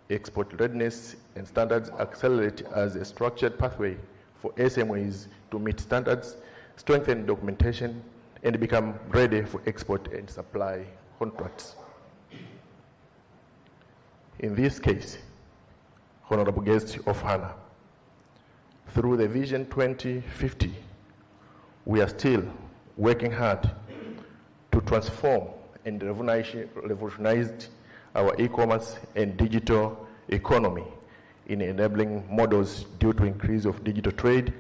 export readiness, and standards accelerate as a structured pathway for SMEs to meet standards, strengthen documentation, and become ready for export and supply contracts. In this case, honorable guests of honor, through the Vision 2050, we are still working hard to transform and revolutionize our e-commerce and digital economy in enabling models due to increase of digital trade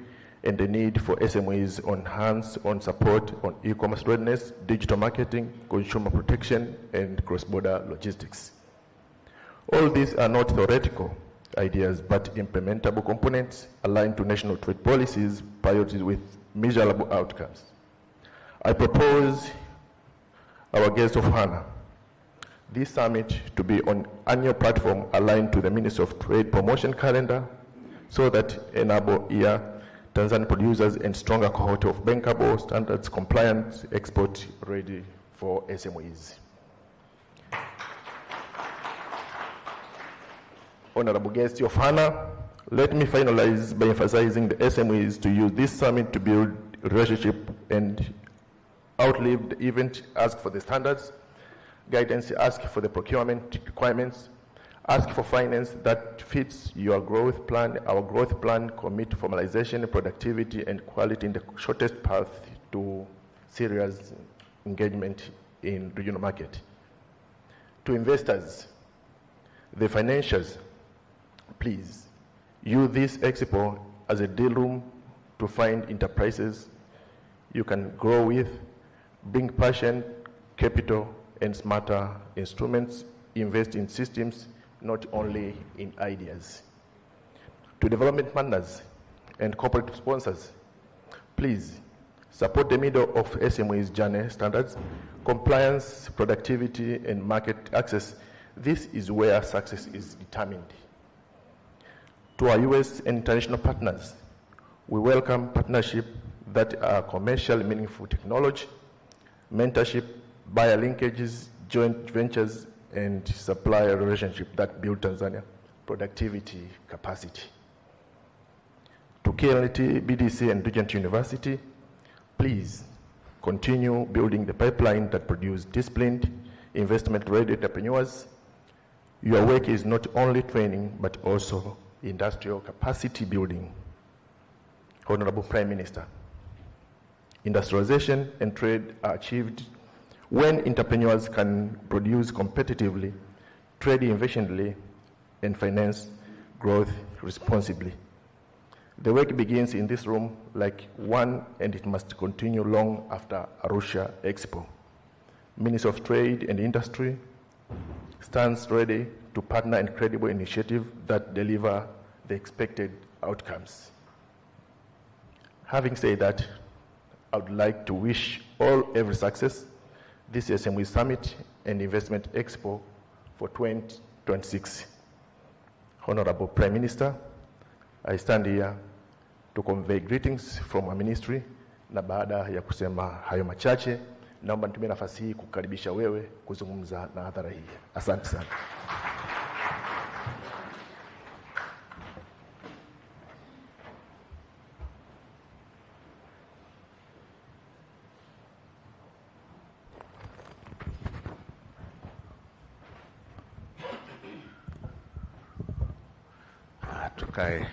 and the need for SMEs on hands-on support on e-commerce readiness, digital marketing, consumer protection, and cross-border logistics. All these are not theoretical ideas, but implementable components aligned to national trade policies, priorities with measurable outcomes. I propose our guest of honor, this summit to be on annual platform aligned to the Ministry of Trade promotion calendar so that enable year Tanzanian producers and stronger cohort of bankable, standards compliant, export ready for SMEs. Honorable guests of honor, let me finalize by emphasizing the SMEs to use this summit to build relationship and outlive the event, ask for the standards guidance, ask for the procurement requirements, ask for finance that fits your growth plan, our growth plan, commit to formalization, productivity, and quality in the shortest path to serious engagement in regional market. To investors, the financials, please use this expo as a deal room to find enterprises you can grow with, bring passion, capital, and smarter instruments, invest in systems, not only in ideas. To development partners and corporate sponsors, please support the middle of SMEs journey standards, compliance, productivity, and market access. This is where success is determined. To our US and international partners, we welcome partnership that are commercially meaningful technology, mentorship, buyer linkages, joint ventures, and supplier relationship that build Tanzania productivity capacity. To KLT, BDC, and Regent University, please continue building the pipeline that produce disciplined, investment-ready entrepreneurs. Your work is not only training, but also industrial capacity building. Honorable Prime Minister, industrialization and trade are achieved when entrepreneurs can produce competitively, trade efficiently, and finance growth responsibly. The work begins in this room like one, and it must continue long after Arusha Expo. Minister of Trade and Industry stands ready to partner in credible initiatives that deliver the expected outcomes. Having said that, I would like to wish all every success this SMEs Summit and Investment Expo for 2026. Honorable Prime Minister, I stand here to convey greetings from our ministry, na baada ya kusema hayo machache, naomba nitumie nafasi hii kukaribisha wewe kuzungumza na hadhara hii. Asante sana. Tukae.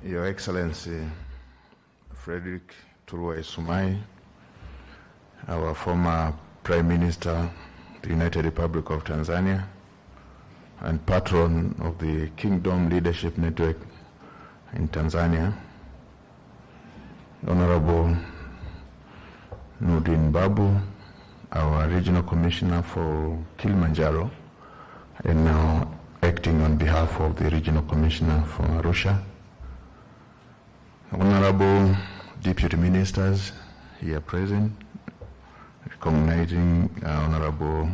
Your Excellency Frederick Sumai, our former Prime Minister of the United Republic of Tanzania and patron of the Kingdom Leadership Network in Tanzania, Honorable Nudin Babu, our Regional Commissioner for Kilimanjaro, and now acting on behalf of the Regional Commissioner for Arusha, Honorable Deputy Ministers here present, recognizing Honorable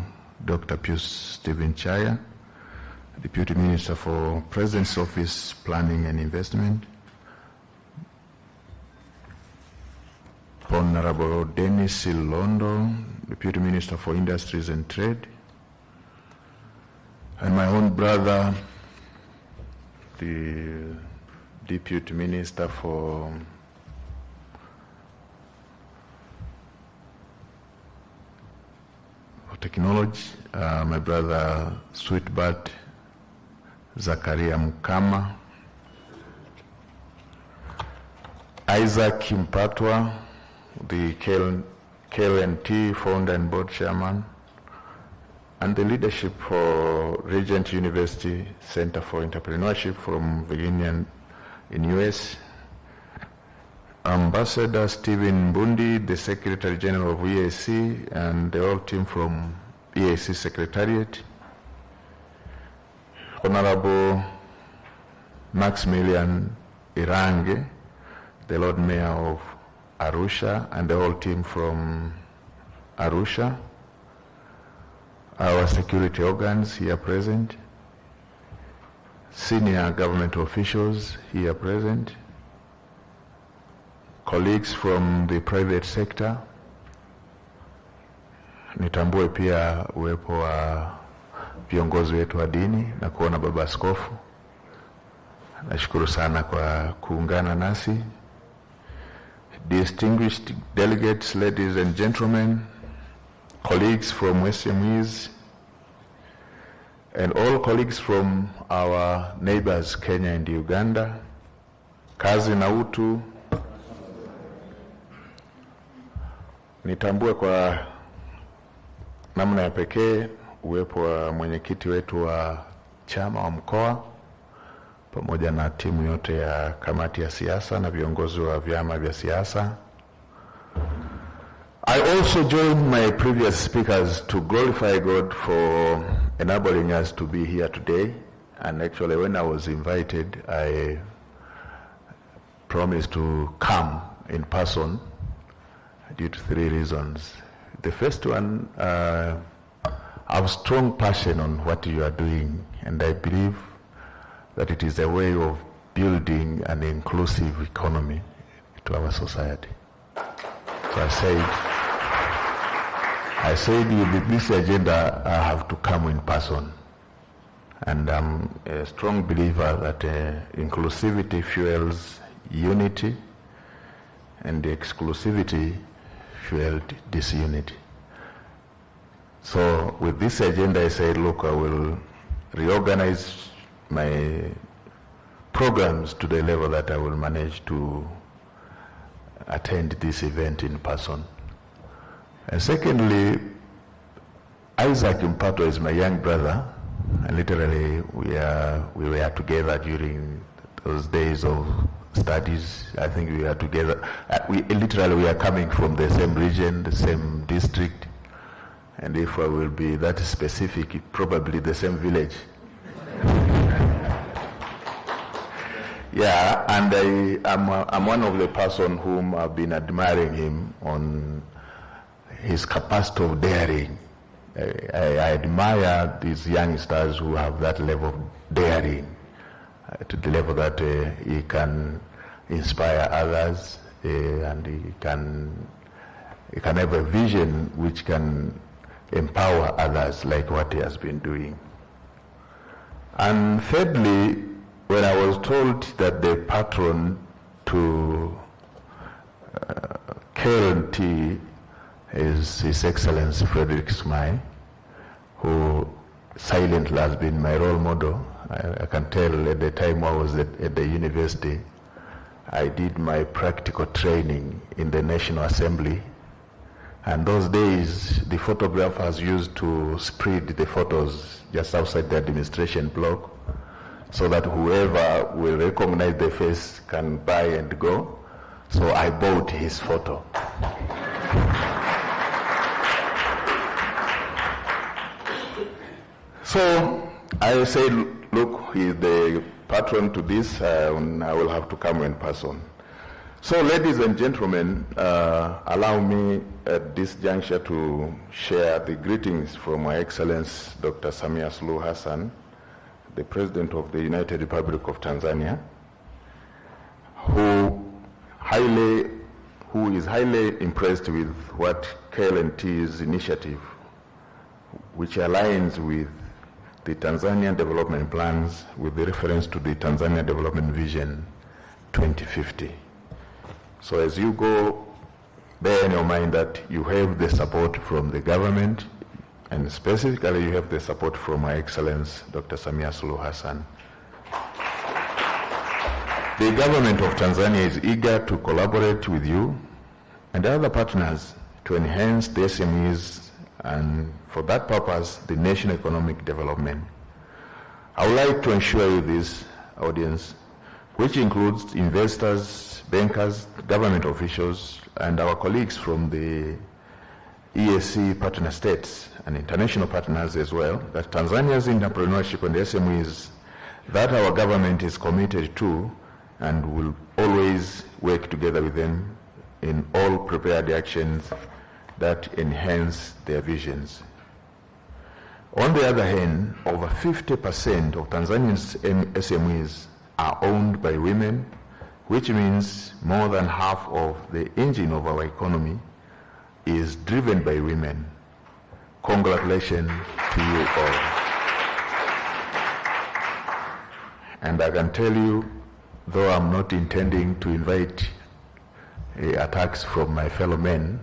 Dr. Pius Stephen Chaya, Deputy Minister for President's Office, Planning and Investment, Honorable Dennis Silondo, Deputy Minister for Industries and Trade, and my own brother, the Deputy Minister for Technology, my brother Sweetbart Zakaria Mukama, Isaac Mpatwa, the KLNT founder and board chairman, and the leadership for Regent University Center for Entrepreneurship from Virginia in US, Ambassador Stephen Mbundi, the Secretary General of EAC, and the whole team from EAC Secretariat, Honorable Maximilian Irange, the Lord Mayor of Arusha, and the whole team from Arusha, our security organs here present, senior government officials here present, colleagues from the private sector. Nitambue pia uwepo wa viongozi wetu wa dini na kuona baba askofu, Nashukuru sana kwa kuungana nasi. Distinguished delegates, ladies and gentlemen, colleagues from SMEs, and all colleagues from our neighbors Kenya and Uganda, kazi na utu. Nitambue kwa namna ya pekee uwepo wa mwenyekiti wetu wa chama wa mkoa pamoja na timu yote ya kamati ya siasa na viongozi wa vyama vya siasa. I also join my previous speakers to glorify God for enabling us to be here today. And actually, when I was invited, I promised to come in person due to 3 reasons. The first one, I have strong passion on what you are doing, and I believe that it is a way of building an inclusive economy to our society. So I said with this agenda, I have to come in person. And I'm a strong believer that inclusivity fuels unity, and the exclusivity fueled disunity. So with this agenda, I said, look, I will reorganize my programs to the level that I will manage to attend this event in person. And secondly, Isaac Mpato is my young brother, and literally we were together during those days of studies. I think we were together. We are coming from the same region, the same district, and if I will be that specific, probably the same village. Yeah, and I'm one of the person whom I've been admiring him on his capacity of daring. I admire these youngsters who have that level of daring, to the level that he can inspire others, and he can have a vision which can empower others, like what he has been doing. And thirdly, when I was told that the patron to KLT is His Excellency Frederick Smai, who silently has been my role model. I can tell at the time I was at the university, I did my practical training in the National Assembly. And those days, the photographers used to spread the photos just outside the administration block, so that whoever will recognize the face can buy and go. So I bought his photo. So I said, look, he's the patron to this, and I will have to come in person. So ladies and gentlemen, allow me at this juncture to share the greetings from My Excellency Dr. Samia Suluhu Hassan, the President of the United Republic of Tanzania, who is highly impressed with what KLNT's initiative, which aligns with the Tanzanian development plans with the reference to the Tanzania Development Vision 2050. So as you go, bear in your mind that you have the support from the government, and specifically you have the support from My Excellency Dr. Samia Suluhu Hassan. The government of Tanzania is eager to collaborate with you and other partners to enhance the SMEs, and for that purpose, the national economic development. I would like to assure you this, audience, which includes investors, bankers, government officials, and our colleagues from the EAC partner states and international partners as well, that Tanzania's entrepreneurship and SMEs, that our government is committed to and will always work together with them in all prepared actions that enhance their visions. On the other hand, over 50% of Tanzanian SMEs are owned by women, which means more than half of the engine of our economy is driven by women. Congratulations to you all. And I can tell you, though I'm not intending to invite attacks from my fellow men,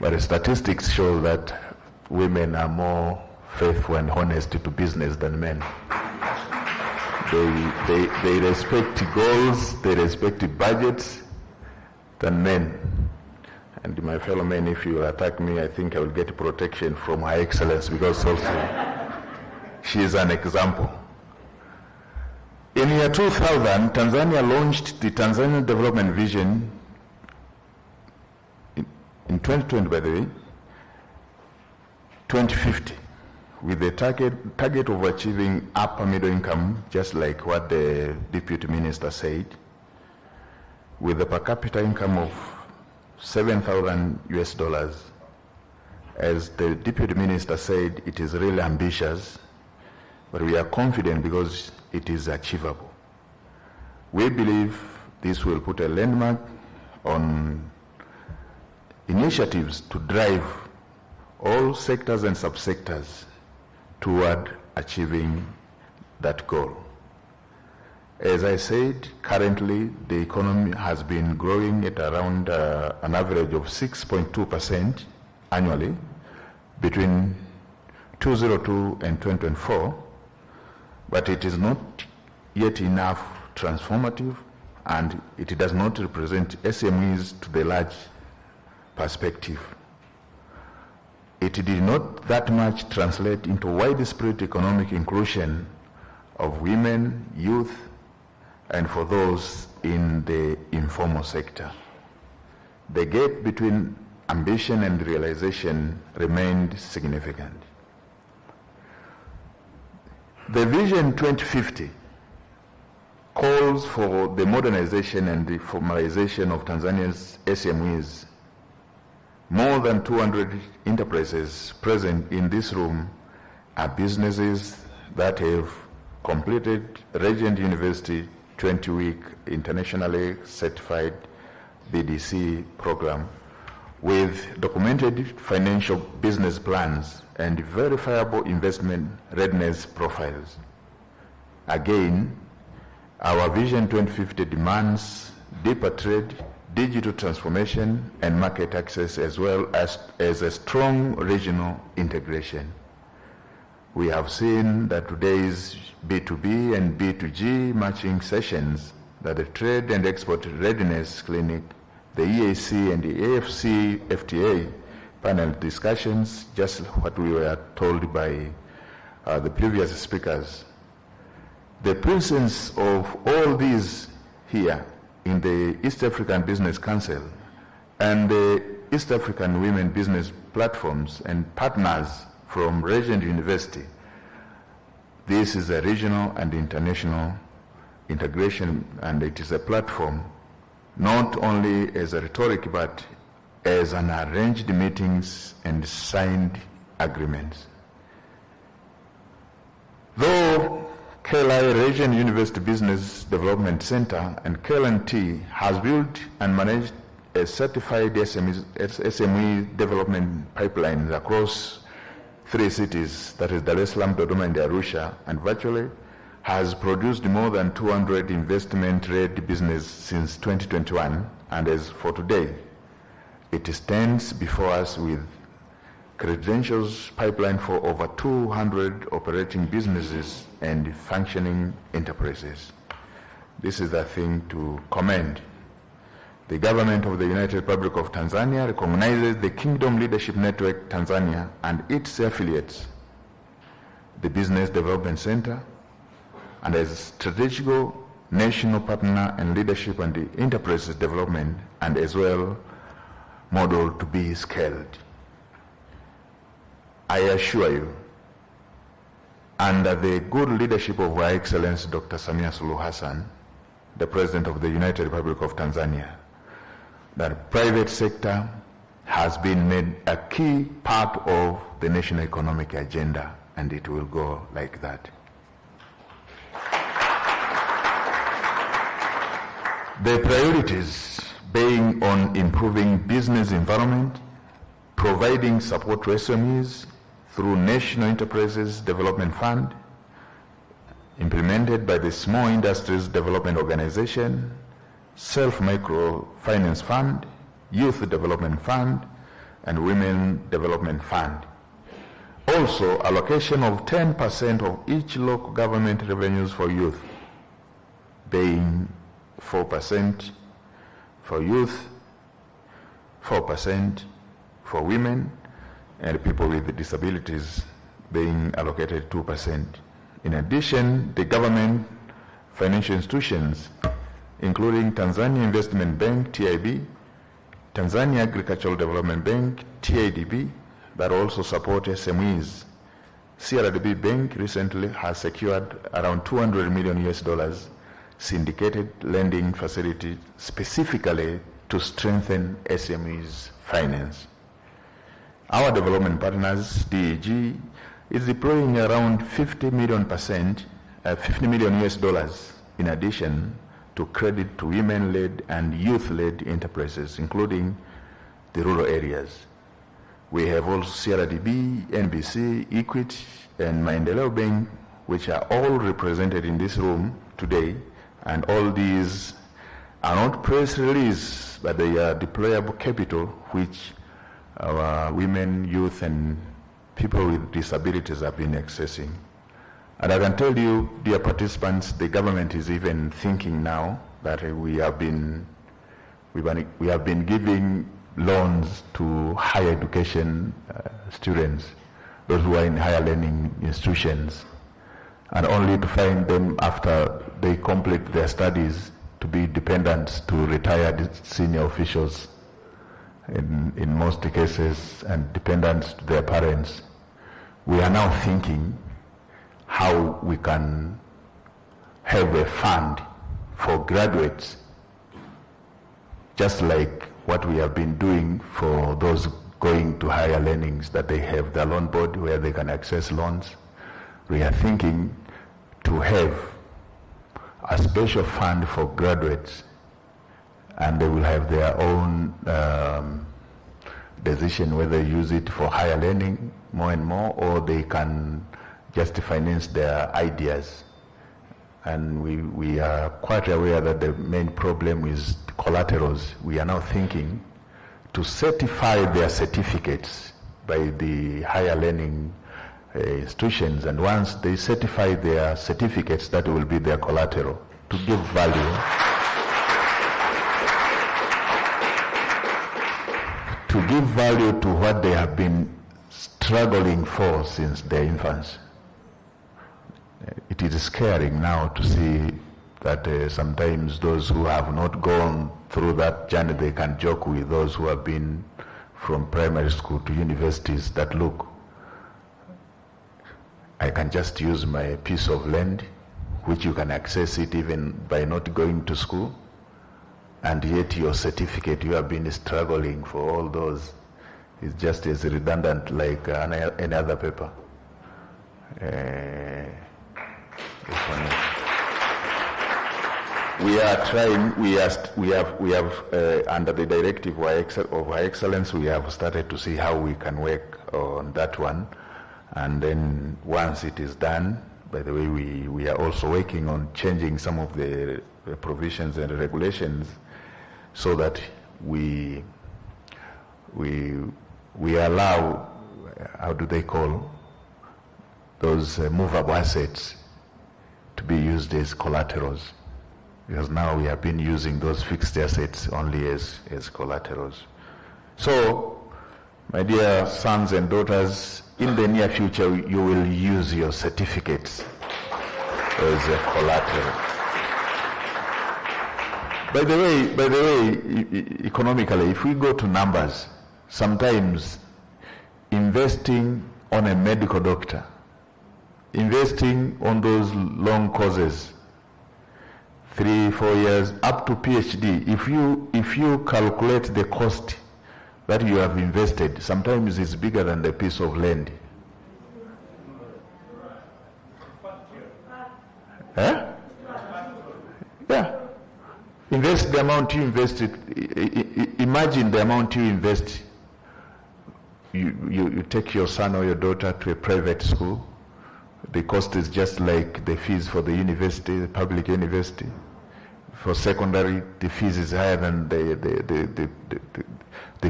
but the statistics show that women are more faithful and honest to business than men. They respect goals, they respect budgets than men. And my fellow men, if you attack me, I think I will get protection from Her Excellency, because also she is an example. In year 2000, Tanzania launched the Tanzania Development Vision in 2020, by the way, 2050, with the target of achieving upper middle income, just like what the Deputy Minister said, with a per capita income of $7,000 US. As the Deputy Minister said, it is really ambitious, but we are confident because it is achievable. We believe this will put a landmark on initiatives to drive all sectors and subsectors toward achieving that goal. As I said, currently the economy has been growing at around an average of 6.2% annually between 2002 and 2024, but it is not yet enough transformative, and it does not represent SMEs to the large perspective. It did not that much translate into widespread economic inclusion of women, youth, and for those in the informal sector. The gap between ambition and realization remained significant. The Vision 2050 calls for the modernization and the formalization of Tanzania's SMEs. More than 200 enterprises present in this room are businesses that have completed Regent University 20-week internationally certified BDC program with documented financial business plans and verifiable investment readiness profiles. Again, our Vision 2050 demands deeper trade, digital transformation, and market access, as well as a strong regional integration. We have seen that today's B2B and B2G matching sessions, that the Trade and Export Readiness Clinic, the EAC and the AFC FTA panel discussions, just what we were told by the previous speakers. The presence of all these here in the East African Business Council and the East African Women Business Platforms and partners from Regent University, this is a regional and international integration, and it is a platform not only as a rhetoric but as an arranged meetings and signed agreements. Though KLI Regent University Business Development Center and KLNT has built and managed a certified SME development pipelines across 3 cities, that is Dar es Salaam, Dodoma, and Arusha, and virtually has produced more than 200 investment-ready business since 2021, and as for today, it stands before us with credentials pipeline for over 200 operating businesses and functioning enterprises. This is a thing to commend. The government of the United Republic of Tanzania recognizes the Kingdom Leadership Network Tanzania and its affiliates, the Business Development Center, and as strategic national partner and leadership and the enterprises development, and as well model to be scaled. I assure you, under the good leadership of Her Excellency Dr. Samia Suluhu Hassan, the President of the United Republic of Tanzania, that private sector has been made a key part of the national economic agenda, and it will go like that. The priorities being on improving business environment, providing support to SMEs through National Enterprises Development Fund, implemented by the Small Industries Development Organization, Self-Microfinance Fund, Youth Development Fund, and Women Development Fund. Also, allocation of 10% of each local government revenues for youth, being 4% for youth, 4% for women, and people with disabilities being allocated 2%. In addition, the government financial institutions, including Tanzania Investment Bank, TIB, Tanzania Agricultural Development Bank, TADB, that also support SMEs. CRDB Bank recently has secured around $200 million syndicated lending facility specifically to strengthen SMEs finance. Our development partners, DAG, is deploying around $50 million in addition to credit to women-led and youth-led enterprises, including the rural areas. We have also CRDB, NBC, Equity, and Maendeleo Bank, which are all represented in this room today, and all these are not press release, but they are deployable capital which our women, youth, and people with disabilities have been accessing. And I can tell you, dear participants, the government is even thinking now that we have been giving loans to higher education students, those who are in higher learning institutions, and only to find them after they complete their studies to be dependent to retired senior officials in most cases, and dependent to their parents. We are now thinking how we can have a fund for graduates, just like what we have been doing for those going to higher learnings, that they have their loan board where they can access loans. We are thinking to have a special fund for graduates, and they will have their own decision whether they use it for higher learning more and more, or they can just finance their ideas. And we are quite aware that the main problem is collaterals. We are now thinking to certify their certificates by the higher learning institutions, and once they certify their certificates, that will be their collateral to give value to what they have been struggling for since their infancy. It is scary now to see that sometimes those who have not gone through that journey, they can joke with those who have been from primary school to universities that, look, I can just use my piece of land, which you can access it even by not going to school, and yet your certificate, you have been struggling for all those, is just as redundant like any other paper. We are trying. We have under the directive of excellence, we have started to see how we can work on that one, and then once it is done, by the way, we are also working on changing some of the provisions and regulations so that we allow, how do they call those movable assets to be used as collaterals, because now we have been using those fixed assets only as collaterals. So, my dear sons and daughters, in the near future, you will use your certificates as a collateral. By the way, economically, if we go to numbers, sometimes investing on a medical doctor, investing on those long courses, 3-4 years up to PhD, if you calculate the cost that you have invested, sometimes it's bigger than the piece of land. Yeah. Invest the amount you invested. Imagine the amount you invest. You take your son or your daughter to a private school. The cost is just like the fees for the university, the public university. For secondary, the fees is higher than the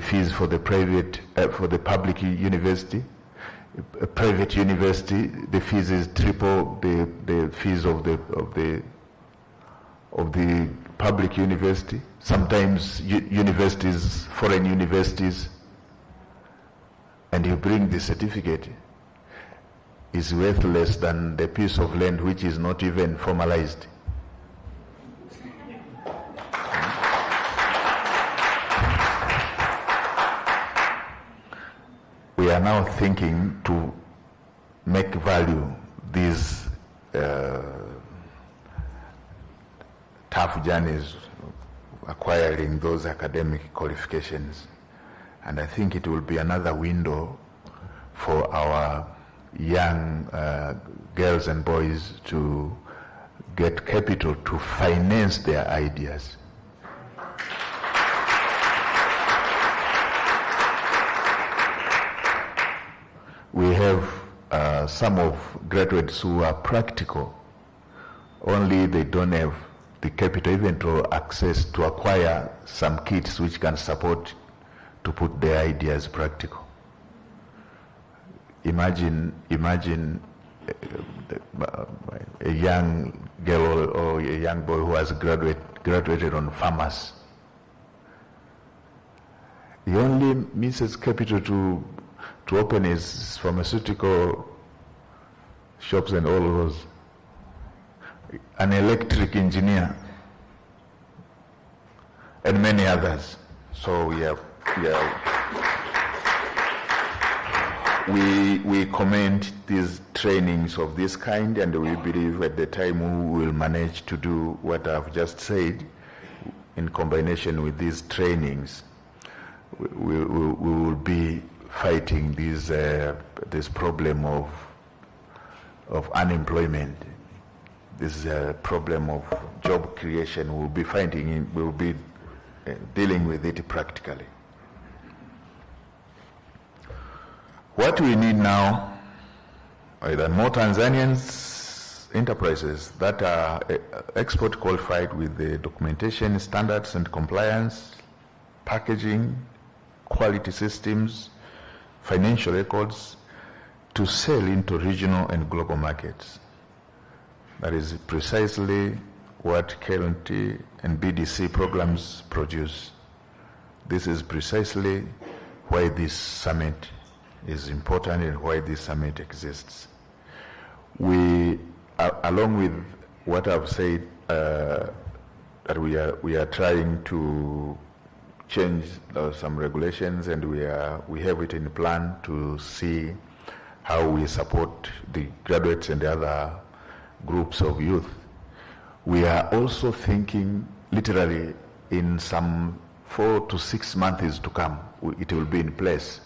fees for the private, for the public university. A private university, the fees is triple the fees of the public university. Sometimes universities, foreign universities, and you bring the certificate, is worth less than the piece of land which is not even formalized. We are now thinking to make value these tough journeys acquiring those academic qualifications. And I think it will be another window for our young girls and boys to get capital to finance their ideas. We have some of graduates who are practical, only they don't have the capital even to access to acquire some kits which can support to put their ideas practical. Imagine a young girl or a young boy who has graduated on pharmacy. He only misses capital to open his pharmaceutical shops and all of those. An electric engineer and many others. So we commend these trainings of this kind, and we believe at the time we will manage to do what I've just said in combination with these trainings. We will be fighting this problem of unemployment. This is a problem of job creation. We'll be dealing with it practically. What we need now are that more Tanzanians enterprises that are export qualified with the documentation standards and compliance, packaging, quality systems, financial records to sell into regional and global markets. That is precisely what KLT and BDC programs produce. This is precisely why this summit is important and why this summit exists. We, along with what I've said, that we are trying to change some regulations, and we have it in plan to see how we support the graduates and the other groups of youth. We are also thinking literally in some 4 to 6 months to come, it will be in place.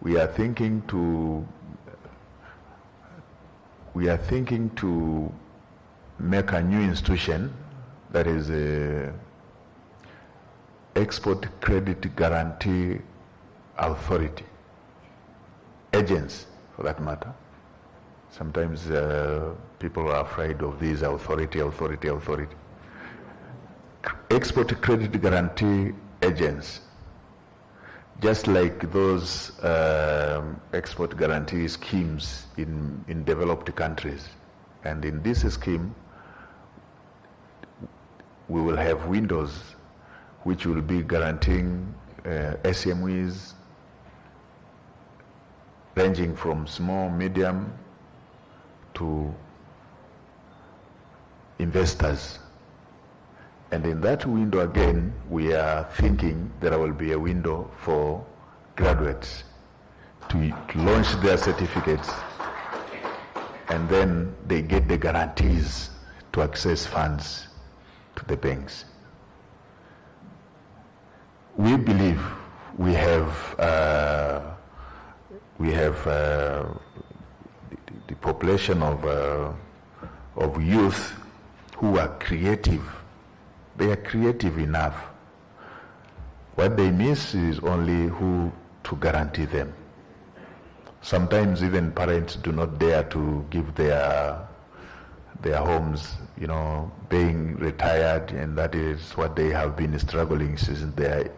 We are thinking to make a new institution that is a Export Credit Guarantee Authority, agents for that matter. Sometimes people are afraid of this authority. Export Credit Guarantee agents, just like those export guarantee schemes in developed countries. And in this scheme, we will have windows which will be guaranteeing SMEs ranging from small, medium to investors. And in that window again, we are thinking there will be a window for graduates to launch their certificates, and then they get the guarantees to access funds to the banks. We believe we have the population of youth who are creative. They are creative enough. What they miss is only who to guarantee them. Sometimes even parents do not dare to give their homes, being retired, and that is what they have been struggling since their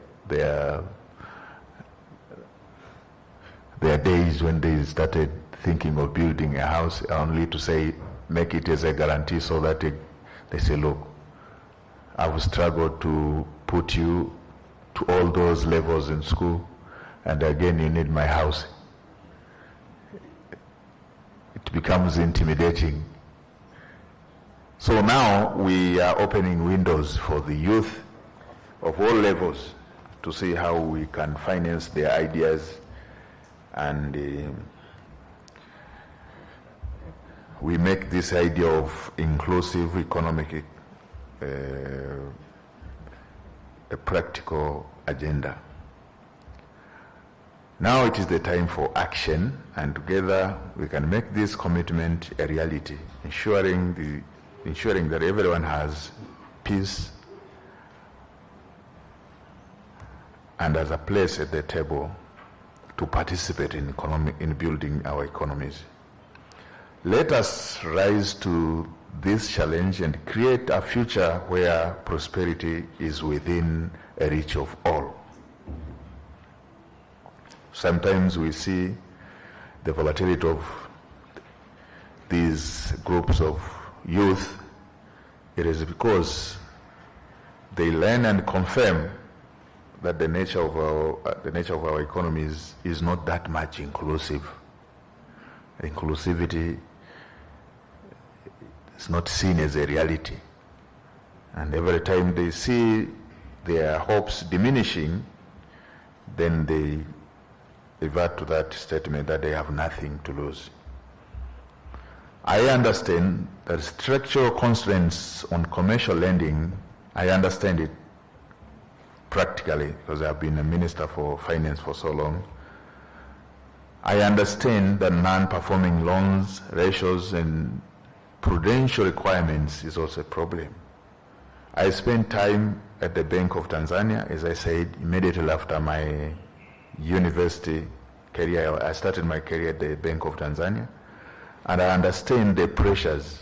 days when they started thinking of building a house, only to say, make it as a guarantee so that they say, look, I've struggled to put you to all those levels in school, and again you need my house. It becomes intimidating. So now we are opening windows for the youth of all levels to see how we can finance their ideas, and we make this idea of inclusive economic a practical agenda. Now it is the time for action, and together we can make this commitment a reality, ensuring that everyone has peace and has a place at the table to participate in building our economies. Let us rise to this challenge and create a future where prosperity is within a reach of all. Sometimes we see the volatility of these groups of youth. It is because they learn and confirm that the nature of our economies is not that much inclusive. Inclusivity is not seen as a reality, and every time they see their hopes diminishing, then they revert to that statement that they have nothing to lose. I understand that structural constraints on commercial lending, I understand it practically because I've been a minister for finance for so long. I understand that non-performing loans, ratios, and prudential requirements is also a problem. I spent time at the Bank of Tanzania, as I said, immediately after my university career. I started my career at the Bank of Tanzania, and I understand the pressures,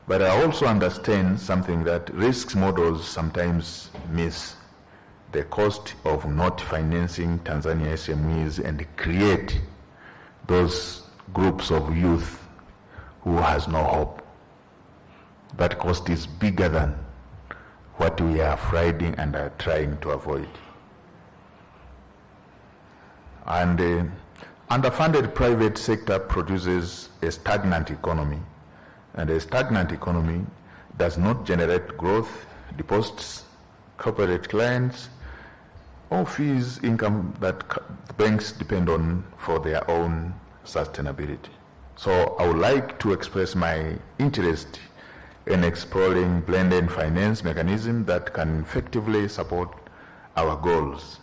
but I also understand something, that risk models sometimes miss the cost of not financing Tanzania SMEs and create those groups of youth who has no hope. That cost is bigger than what we are fighting and are trying to avoid. And underfunded private sector produces a stagnant economy, and a stagnant economy does not generate growth, deposits, corporate clients, or fees income that banks depend on for their own sustainability. So I would like to express my interest in exploring blended finance mechanism that can effectively support our goals.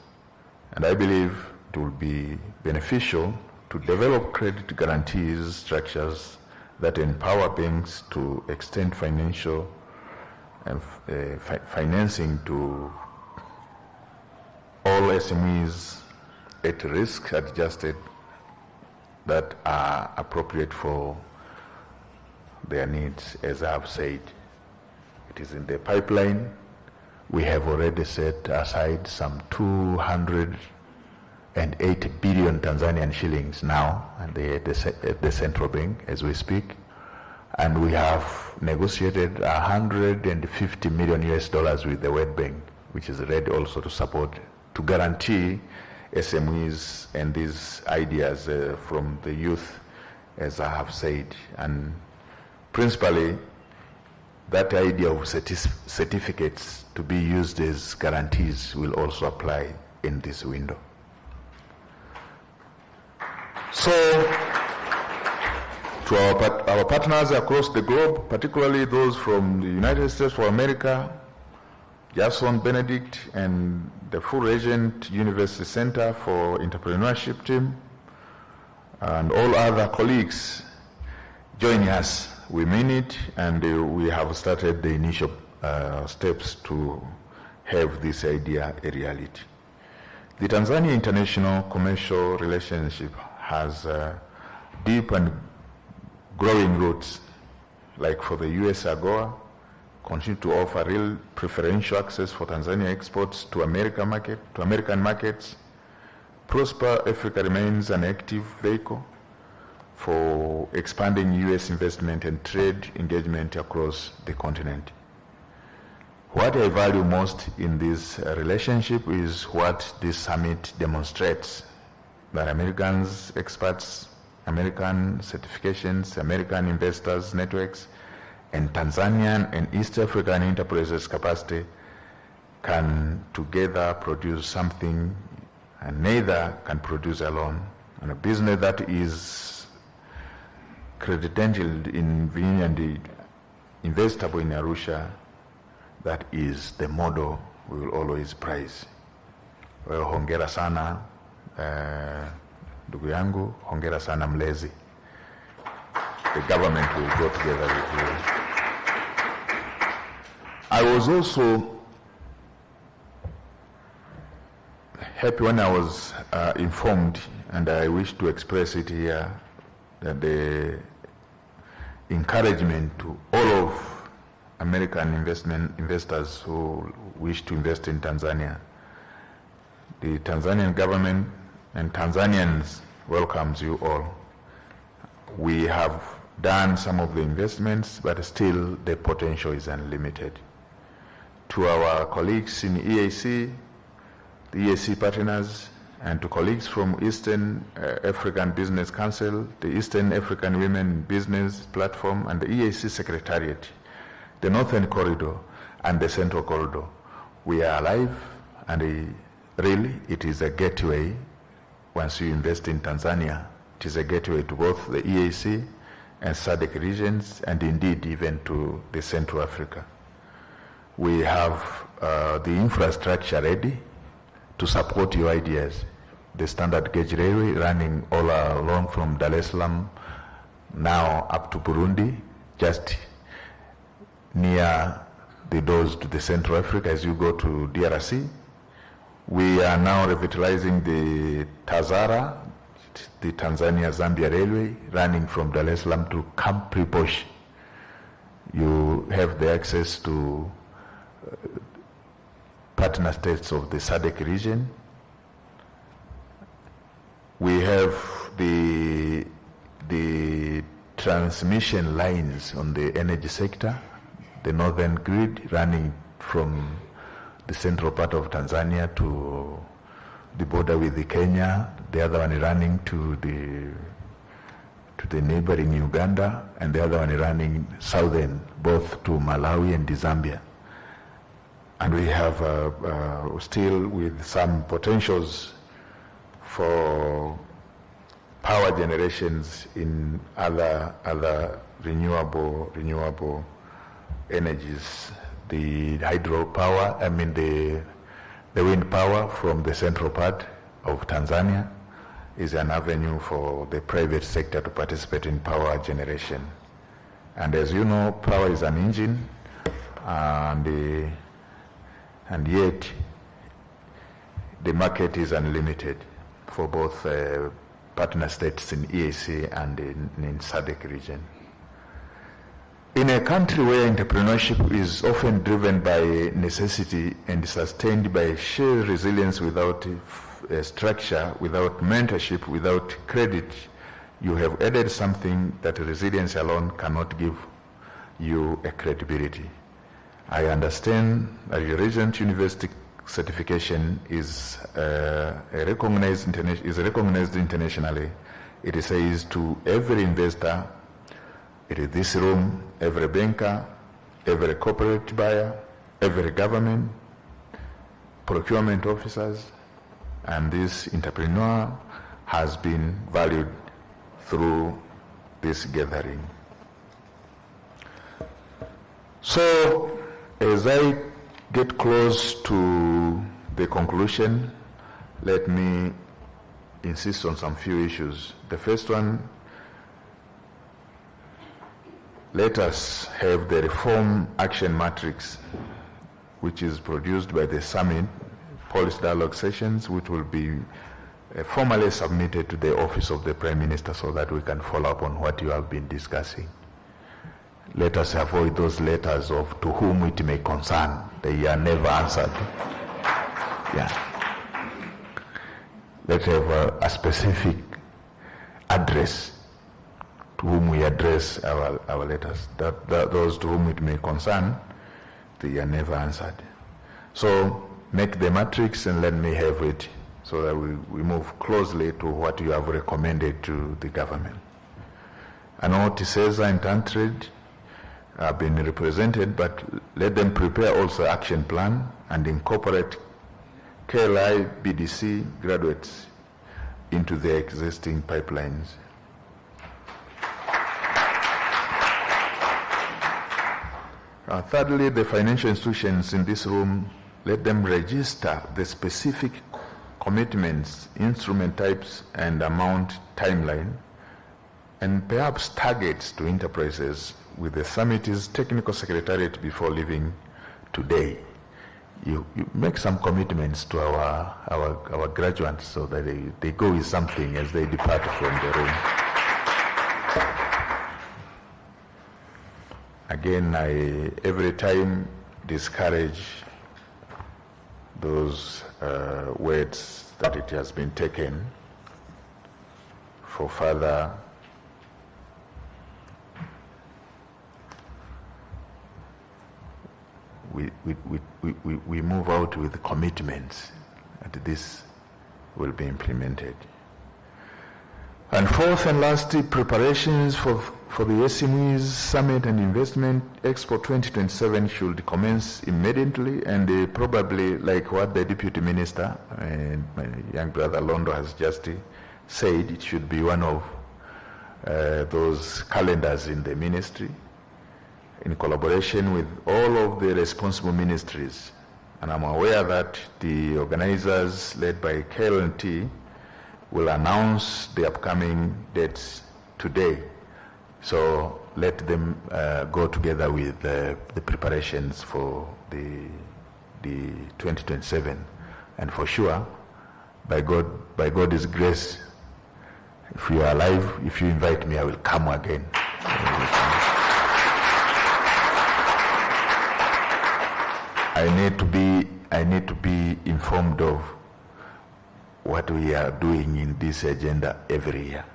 And I believe it will be beneficial to develop credit guarantees structures that empower banks to extend financial and financing to all SMEs at risk adjusted that are appropriate for their needs. As I have said, it is in the pipeline. We have already set aside some 208 billion Tanzanian shillings now at the central bank as we speak, and we have negotiated $150 million with the World Bank, which is ready also to support, to guarantee SMEs and these ideas from the youth, as I have said. And principally, that idea of certificates to be used as guarantees will also apply in this window. So, to our partners across the globe, particularly those from the United States of America, Jason Benedict and the Full Regent University Center for Entrepreneurship team, and all other colleagues joining us. We mean it, and we have started the initial steps to have this idea a reality. The Tanzania International Commercial Relationship has deep and growing roots, like for the US AGOA, continue to offer real preferential access for Tanzania exports to American markets. Prosper Africa remains an active vehicle for expanding US investment and trade engagement across the continent. What I value most in this relationship is what this summit demonstrates, that Americans, experts, American certifications, American investors networks, and Tanzanian and East African enterprises capacity can together produce something, and neither can produce alone. And a business that is credentialed in Virginia and investable in Arusha, that is the model we will always prize. Well, hongera sana ndugu yangu, hongera sana mlezi. The government will go together with you. I was also happy when I was informed, and I wish to express it here, that the encouragement to all of American investors who wish to invest in Tanzania. The Tanzanian government and Tanzanians welcomes you all. We have done some of the investments, but still the potential is unlimited. To our colleagues in EAC, the EAC partners, and to colleagues from Eastern African Business Council, the Eastern African Women Business Platform, and the EAC Secretariat, the Northern Corridor and the Central Corridor, we are alive, and really it is a gateway. Once you invest in Tanzania, it is a gateway to both the EAC and SADC regions, and indeed even to the Central Africa. We have the infrastructure ready to support your ideas. The standard gauge railway running all along from Dar es Salaam now up to Burundi, just near the doors to the Central Africa as you go to DRC. We are now revitalizing the Tazara, the Tanzania-Zambia Railway, running from Dar es Salaam to Camp Riposh. You have the access to partner states of the SADC region. We have the transmission lines on the energy sector, the northern grid running from the central part of Tanzania to the border with the Kenya, the other one running to the neighboring Uganda, and the other one running southern, both to Malawi and Zambia. And we have still with some potentials for power generations in other renewable energies. The hydropower, the wind power from the central part of Tanzania is an avenue for the private sector to participate in power generation. And as you know, power is an engine, and yet the market is unlimited for both partner states in EAC and in SADC region. In a country where entrepreneurship is often driven by necessity and sustained by sheer resilience without structure, without mentorship, without credit, you have added something that resilience alone cannot give you a credibility. I understand that your recent university certification is recognized internationally. It says to every investor, it is this room, every banker, every corporate buyer, every government, procurement officers, and this entrepreneur has been valued through this gathering. So, as I get close to the conclusion, let me insist on some few issues. The first one, let us have the reform action matrix, which is produced by the summit, policy dialogue sessions, which will be formally submitted to the office of the Prime Minister so that we can follow up on what you have been discussing. Let us avoid those letters of to whom it may concern. They are never answered. Yeah. Let's have a specific address to whom we address our letters. Those to whom it may concern, they are never answered. So make the matrix and let me have it so that we move closely to what you have recommended to the government. I know TISEZA and TANTRAD have been represented, but let them prepare also action plan and incorporate KLI BDC graduates into their existing pipelines. Thirdly, the financial institutions in this room, let them register the specific commitments, instrument types, and amount timeline, and perhaps targets to enterprises with the summit's technical secretariat before leaving today. You make some commitments to our graduates so that they go with something as they depart from the room. Again, I every time discourage those words that it has been taken for further we move out with commitments that this will be implemented. And fourth and lastly, preparations for the SMEs Summit and Investment Expo 2027 should commence immediately, and probably like what the Deputy Minister and my young brother Londo has just said, it should be one of those calendars in the ministry in collaboration with all of the responsible ministries. And I'm aware that the organizers led by KLNT will announce the upcoming dates today. So let them go together with the preparations for the 2027. And for sure, by God's grace, if you are alive, if you invite me, I will come again. I need to be informed of what we are doing in this agenda every year.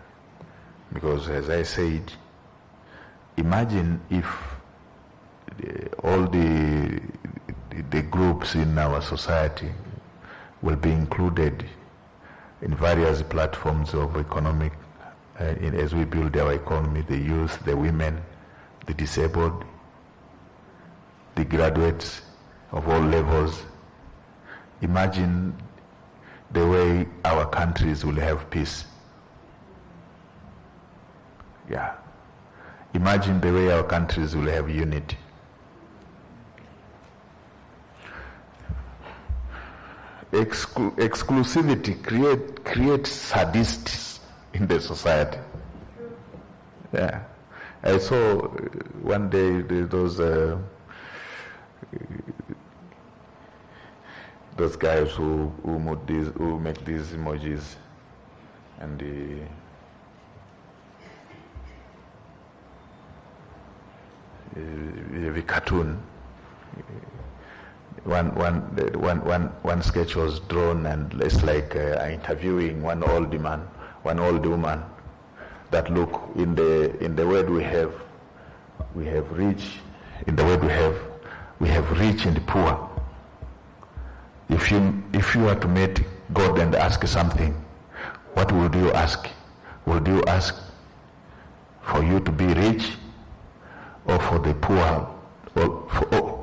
Because as I said, imagine if all the groups in our society will be included in various platforms of economic, as we build our economy, the youth, the women, the disabled, the graduates of all levels. Imagine the way our countries will have peace. Yeah. Imagine the way our countries will have unity. Exclusivity creates sadists in the society. Yeah. I saw one day those guys who make these emojis and the cartoon. One sketch was drawn, and it's like interviewing one old woman. That look, in the word we have rich. In the word we have rich and poor. If you were to meet God and ask something, what would you ask? Would you ask for you to be rich, or for the poor, or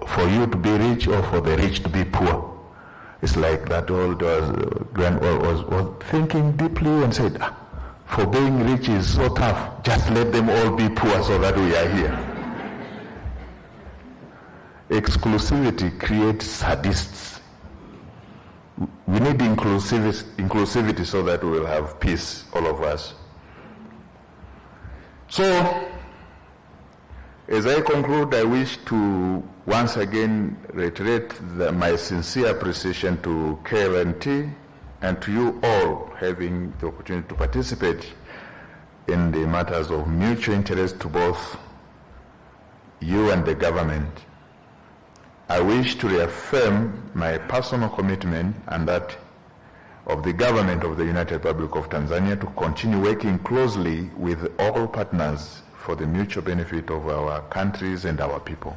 for you to be rich, or for the rich to be poor? It's like that old was thinking deeply and said, for being rich is so tough, just let them all be poor so that we are here. Exclusivity creates sadists. We need inclusivity so that we will have peace, all of us. So, as I conclude, I wish to once again reiterate my sincere appreciation to KLNT and to you all having the opportunity to participate in the matters of mutual interest to both you and the government, I wish to reaffirm my personal commitment and that of the government of the United Republic of Tanzania to continue working closely with all partners for the mutual benefit of our countries and our people.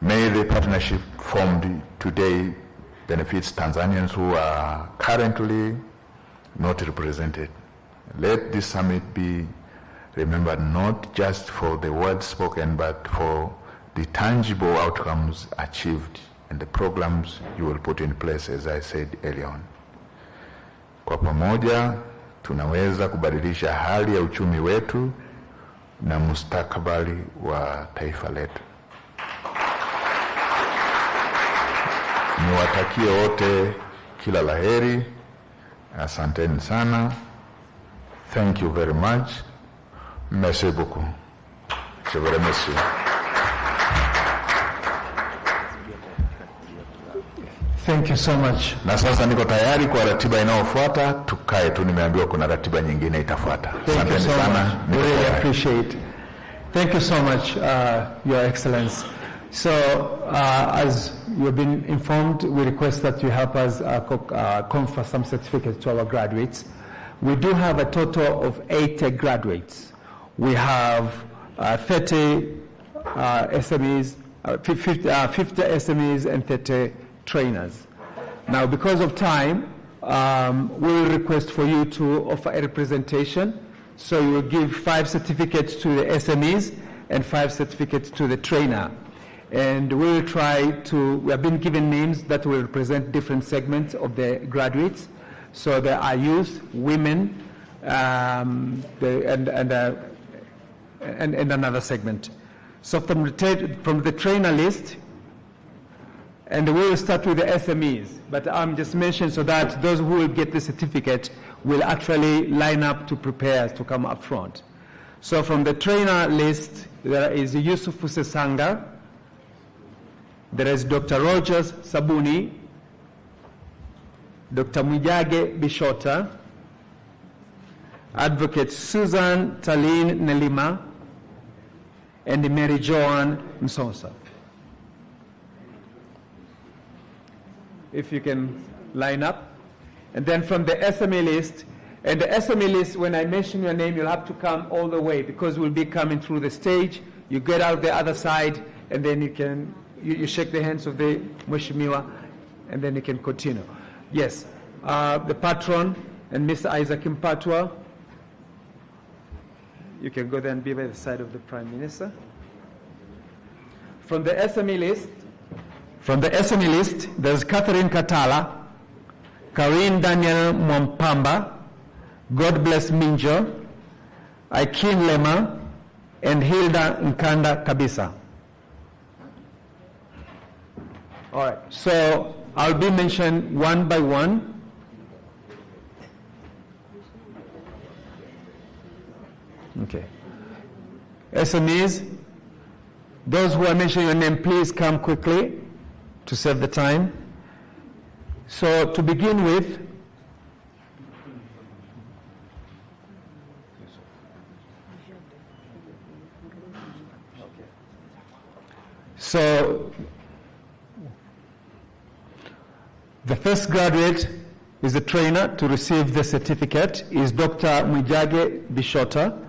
May the partnership formed today benefits Tanzanians who are currently not represented. Let this summit be remembered not just for the words spoken, but for the tangible outcomes achieved and the programs you will put in place, as I said earlier on. Kwa pamoja tunaweza kubadilisha hali ya uchumi wetu na mustakabali wa taifa letu. Niwatakie wote kila laheri. Asanteni sana. Thank you very much. Merci beaucoup. Je vous remercie. Thank you so much. Na sasa niko tayari kwa ratiba inayofuata. Tukae tu, nimeambiwa kuna ratiba nyingine itafuata. Thank you so much. We really appreciate. Thank you so much, Your Excellency. So, as you've been informed, we request that you help us confer some certificates to our graduates. We do have a total of 80 graduates. We have 30 SMEs, 50 SMEs and 30 trainers. Now, because of time, we will request for you to offer a representation. So you will give 5 certificates to the SMEs and 5 certificates to the trainer. And we will try to, we have been given names that will represent different segments of the graduates. So there are youth, women, and another segment. So from the trainer list, and we will start with the SMEs, but I'm just mentioning so that those who will get the certificate will actually line up to prepare to come up front. So from the trainer list, there is Yusuf Fusesanga, there is Dr. Rogers Sabuni, Dr. Mwijage Bishota, Advocate Susan Talin Nelima, and Mary Joan Msonsa. If you can line up. And then from the SME list, and the SME list, when I mention your name, you'll have to come all the way because we'll be coming through the stage. You get out the other side, and then you shake the hands of the Mheshimiwa, and then you can continue. Yes, the patron and Mr. Isaac Mpatwa. You can go there and be by the side of the Prime Minister. From the SME list, there's Catherine Katala, Karine Daniel Mwampamba, God Bless Minjo, Aikin Lema, and Hilda Nkanda Kabisa. All right, so I'll be mentioned one by one. Okay. SMEs, those who are mentioning your name, please come quickly to save the time. So to begin with, so the first graduate is a trainer to receive the certificate is Dr. Mwijage Bishota.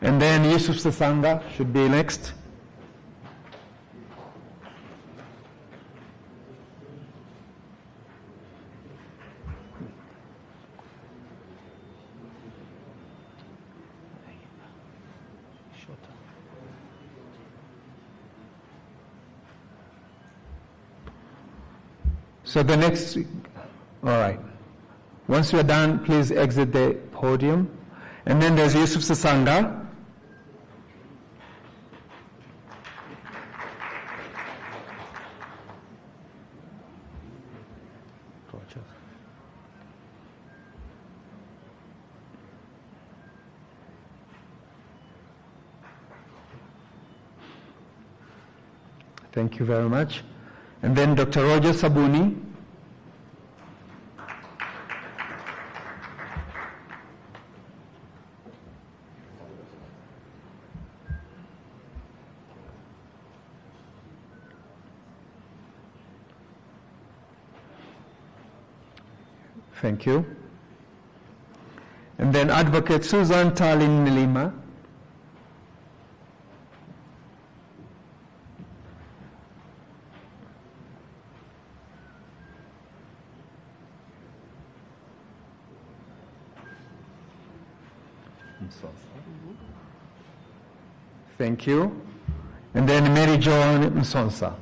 And then Yusuf Sasanga should be next. So the next, all right. Once you're done, please exit the podium. And then there's Yusuf Sasanga. Thank you very much. And then Dr. Roger Sabuni. Thank you. And then Advocate Susan Tarlin Nilima. Thank you. And then Mary John Msonsa.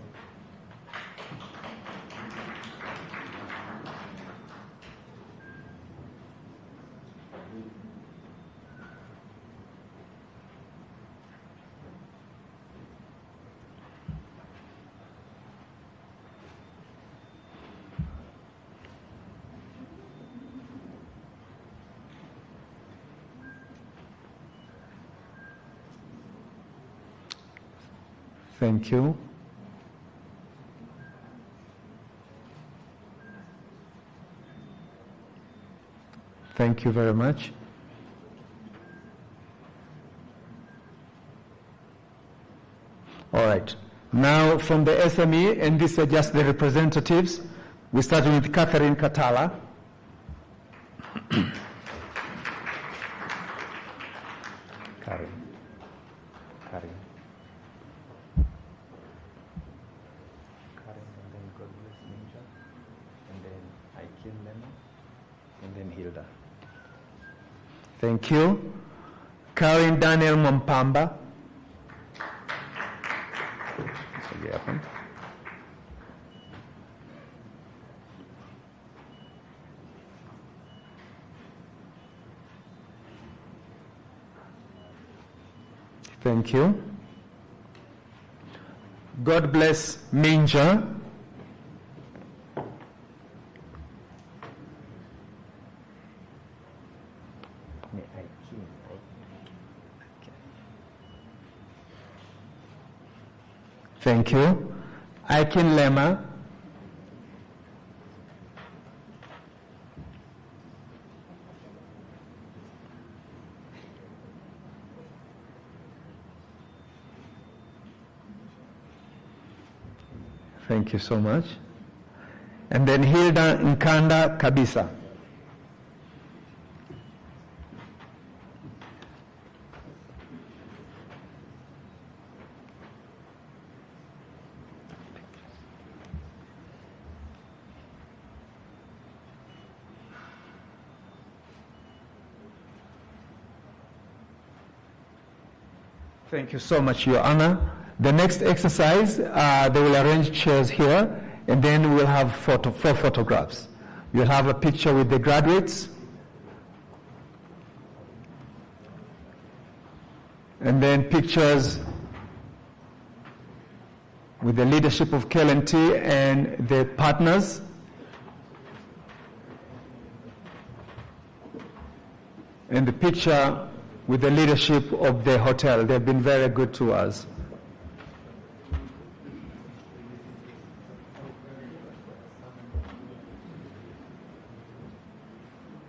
Thank you. Thank you very much. All right. Now from the SME, and these are just the representatives. We start with Catherine Katala. Karen. Hilda. Thank you. Karen Daniel Mompamba. Thank you. God bless Minja. Thank you. Aikin Lema. Thank you so much. And then Hilda Nkanda Kabisa. Thank you so much, Your Honor. The next exercise, they will arrange chairs here, and then we'll have four photographs. You'll have a picture with the graduates, and then pictures with the leadership of KLNT and the partners. And the picture with the leadership of the hotel. They've been very good to us.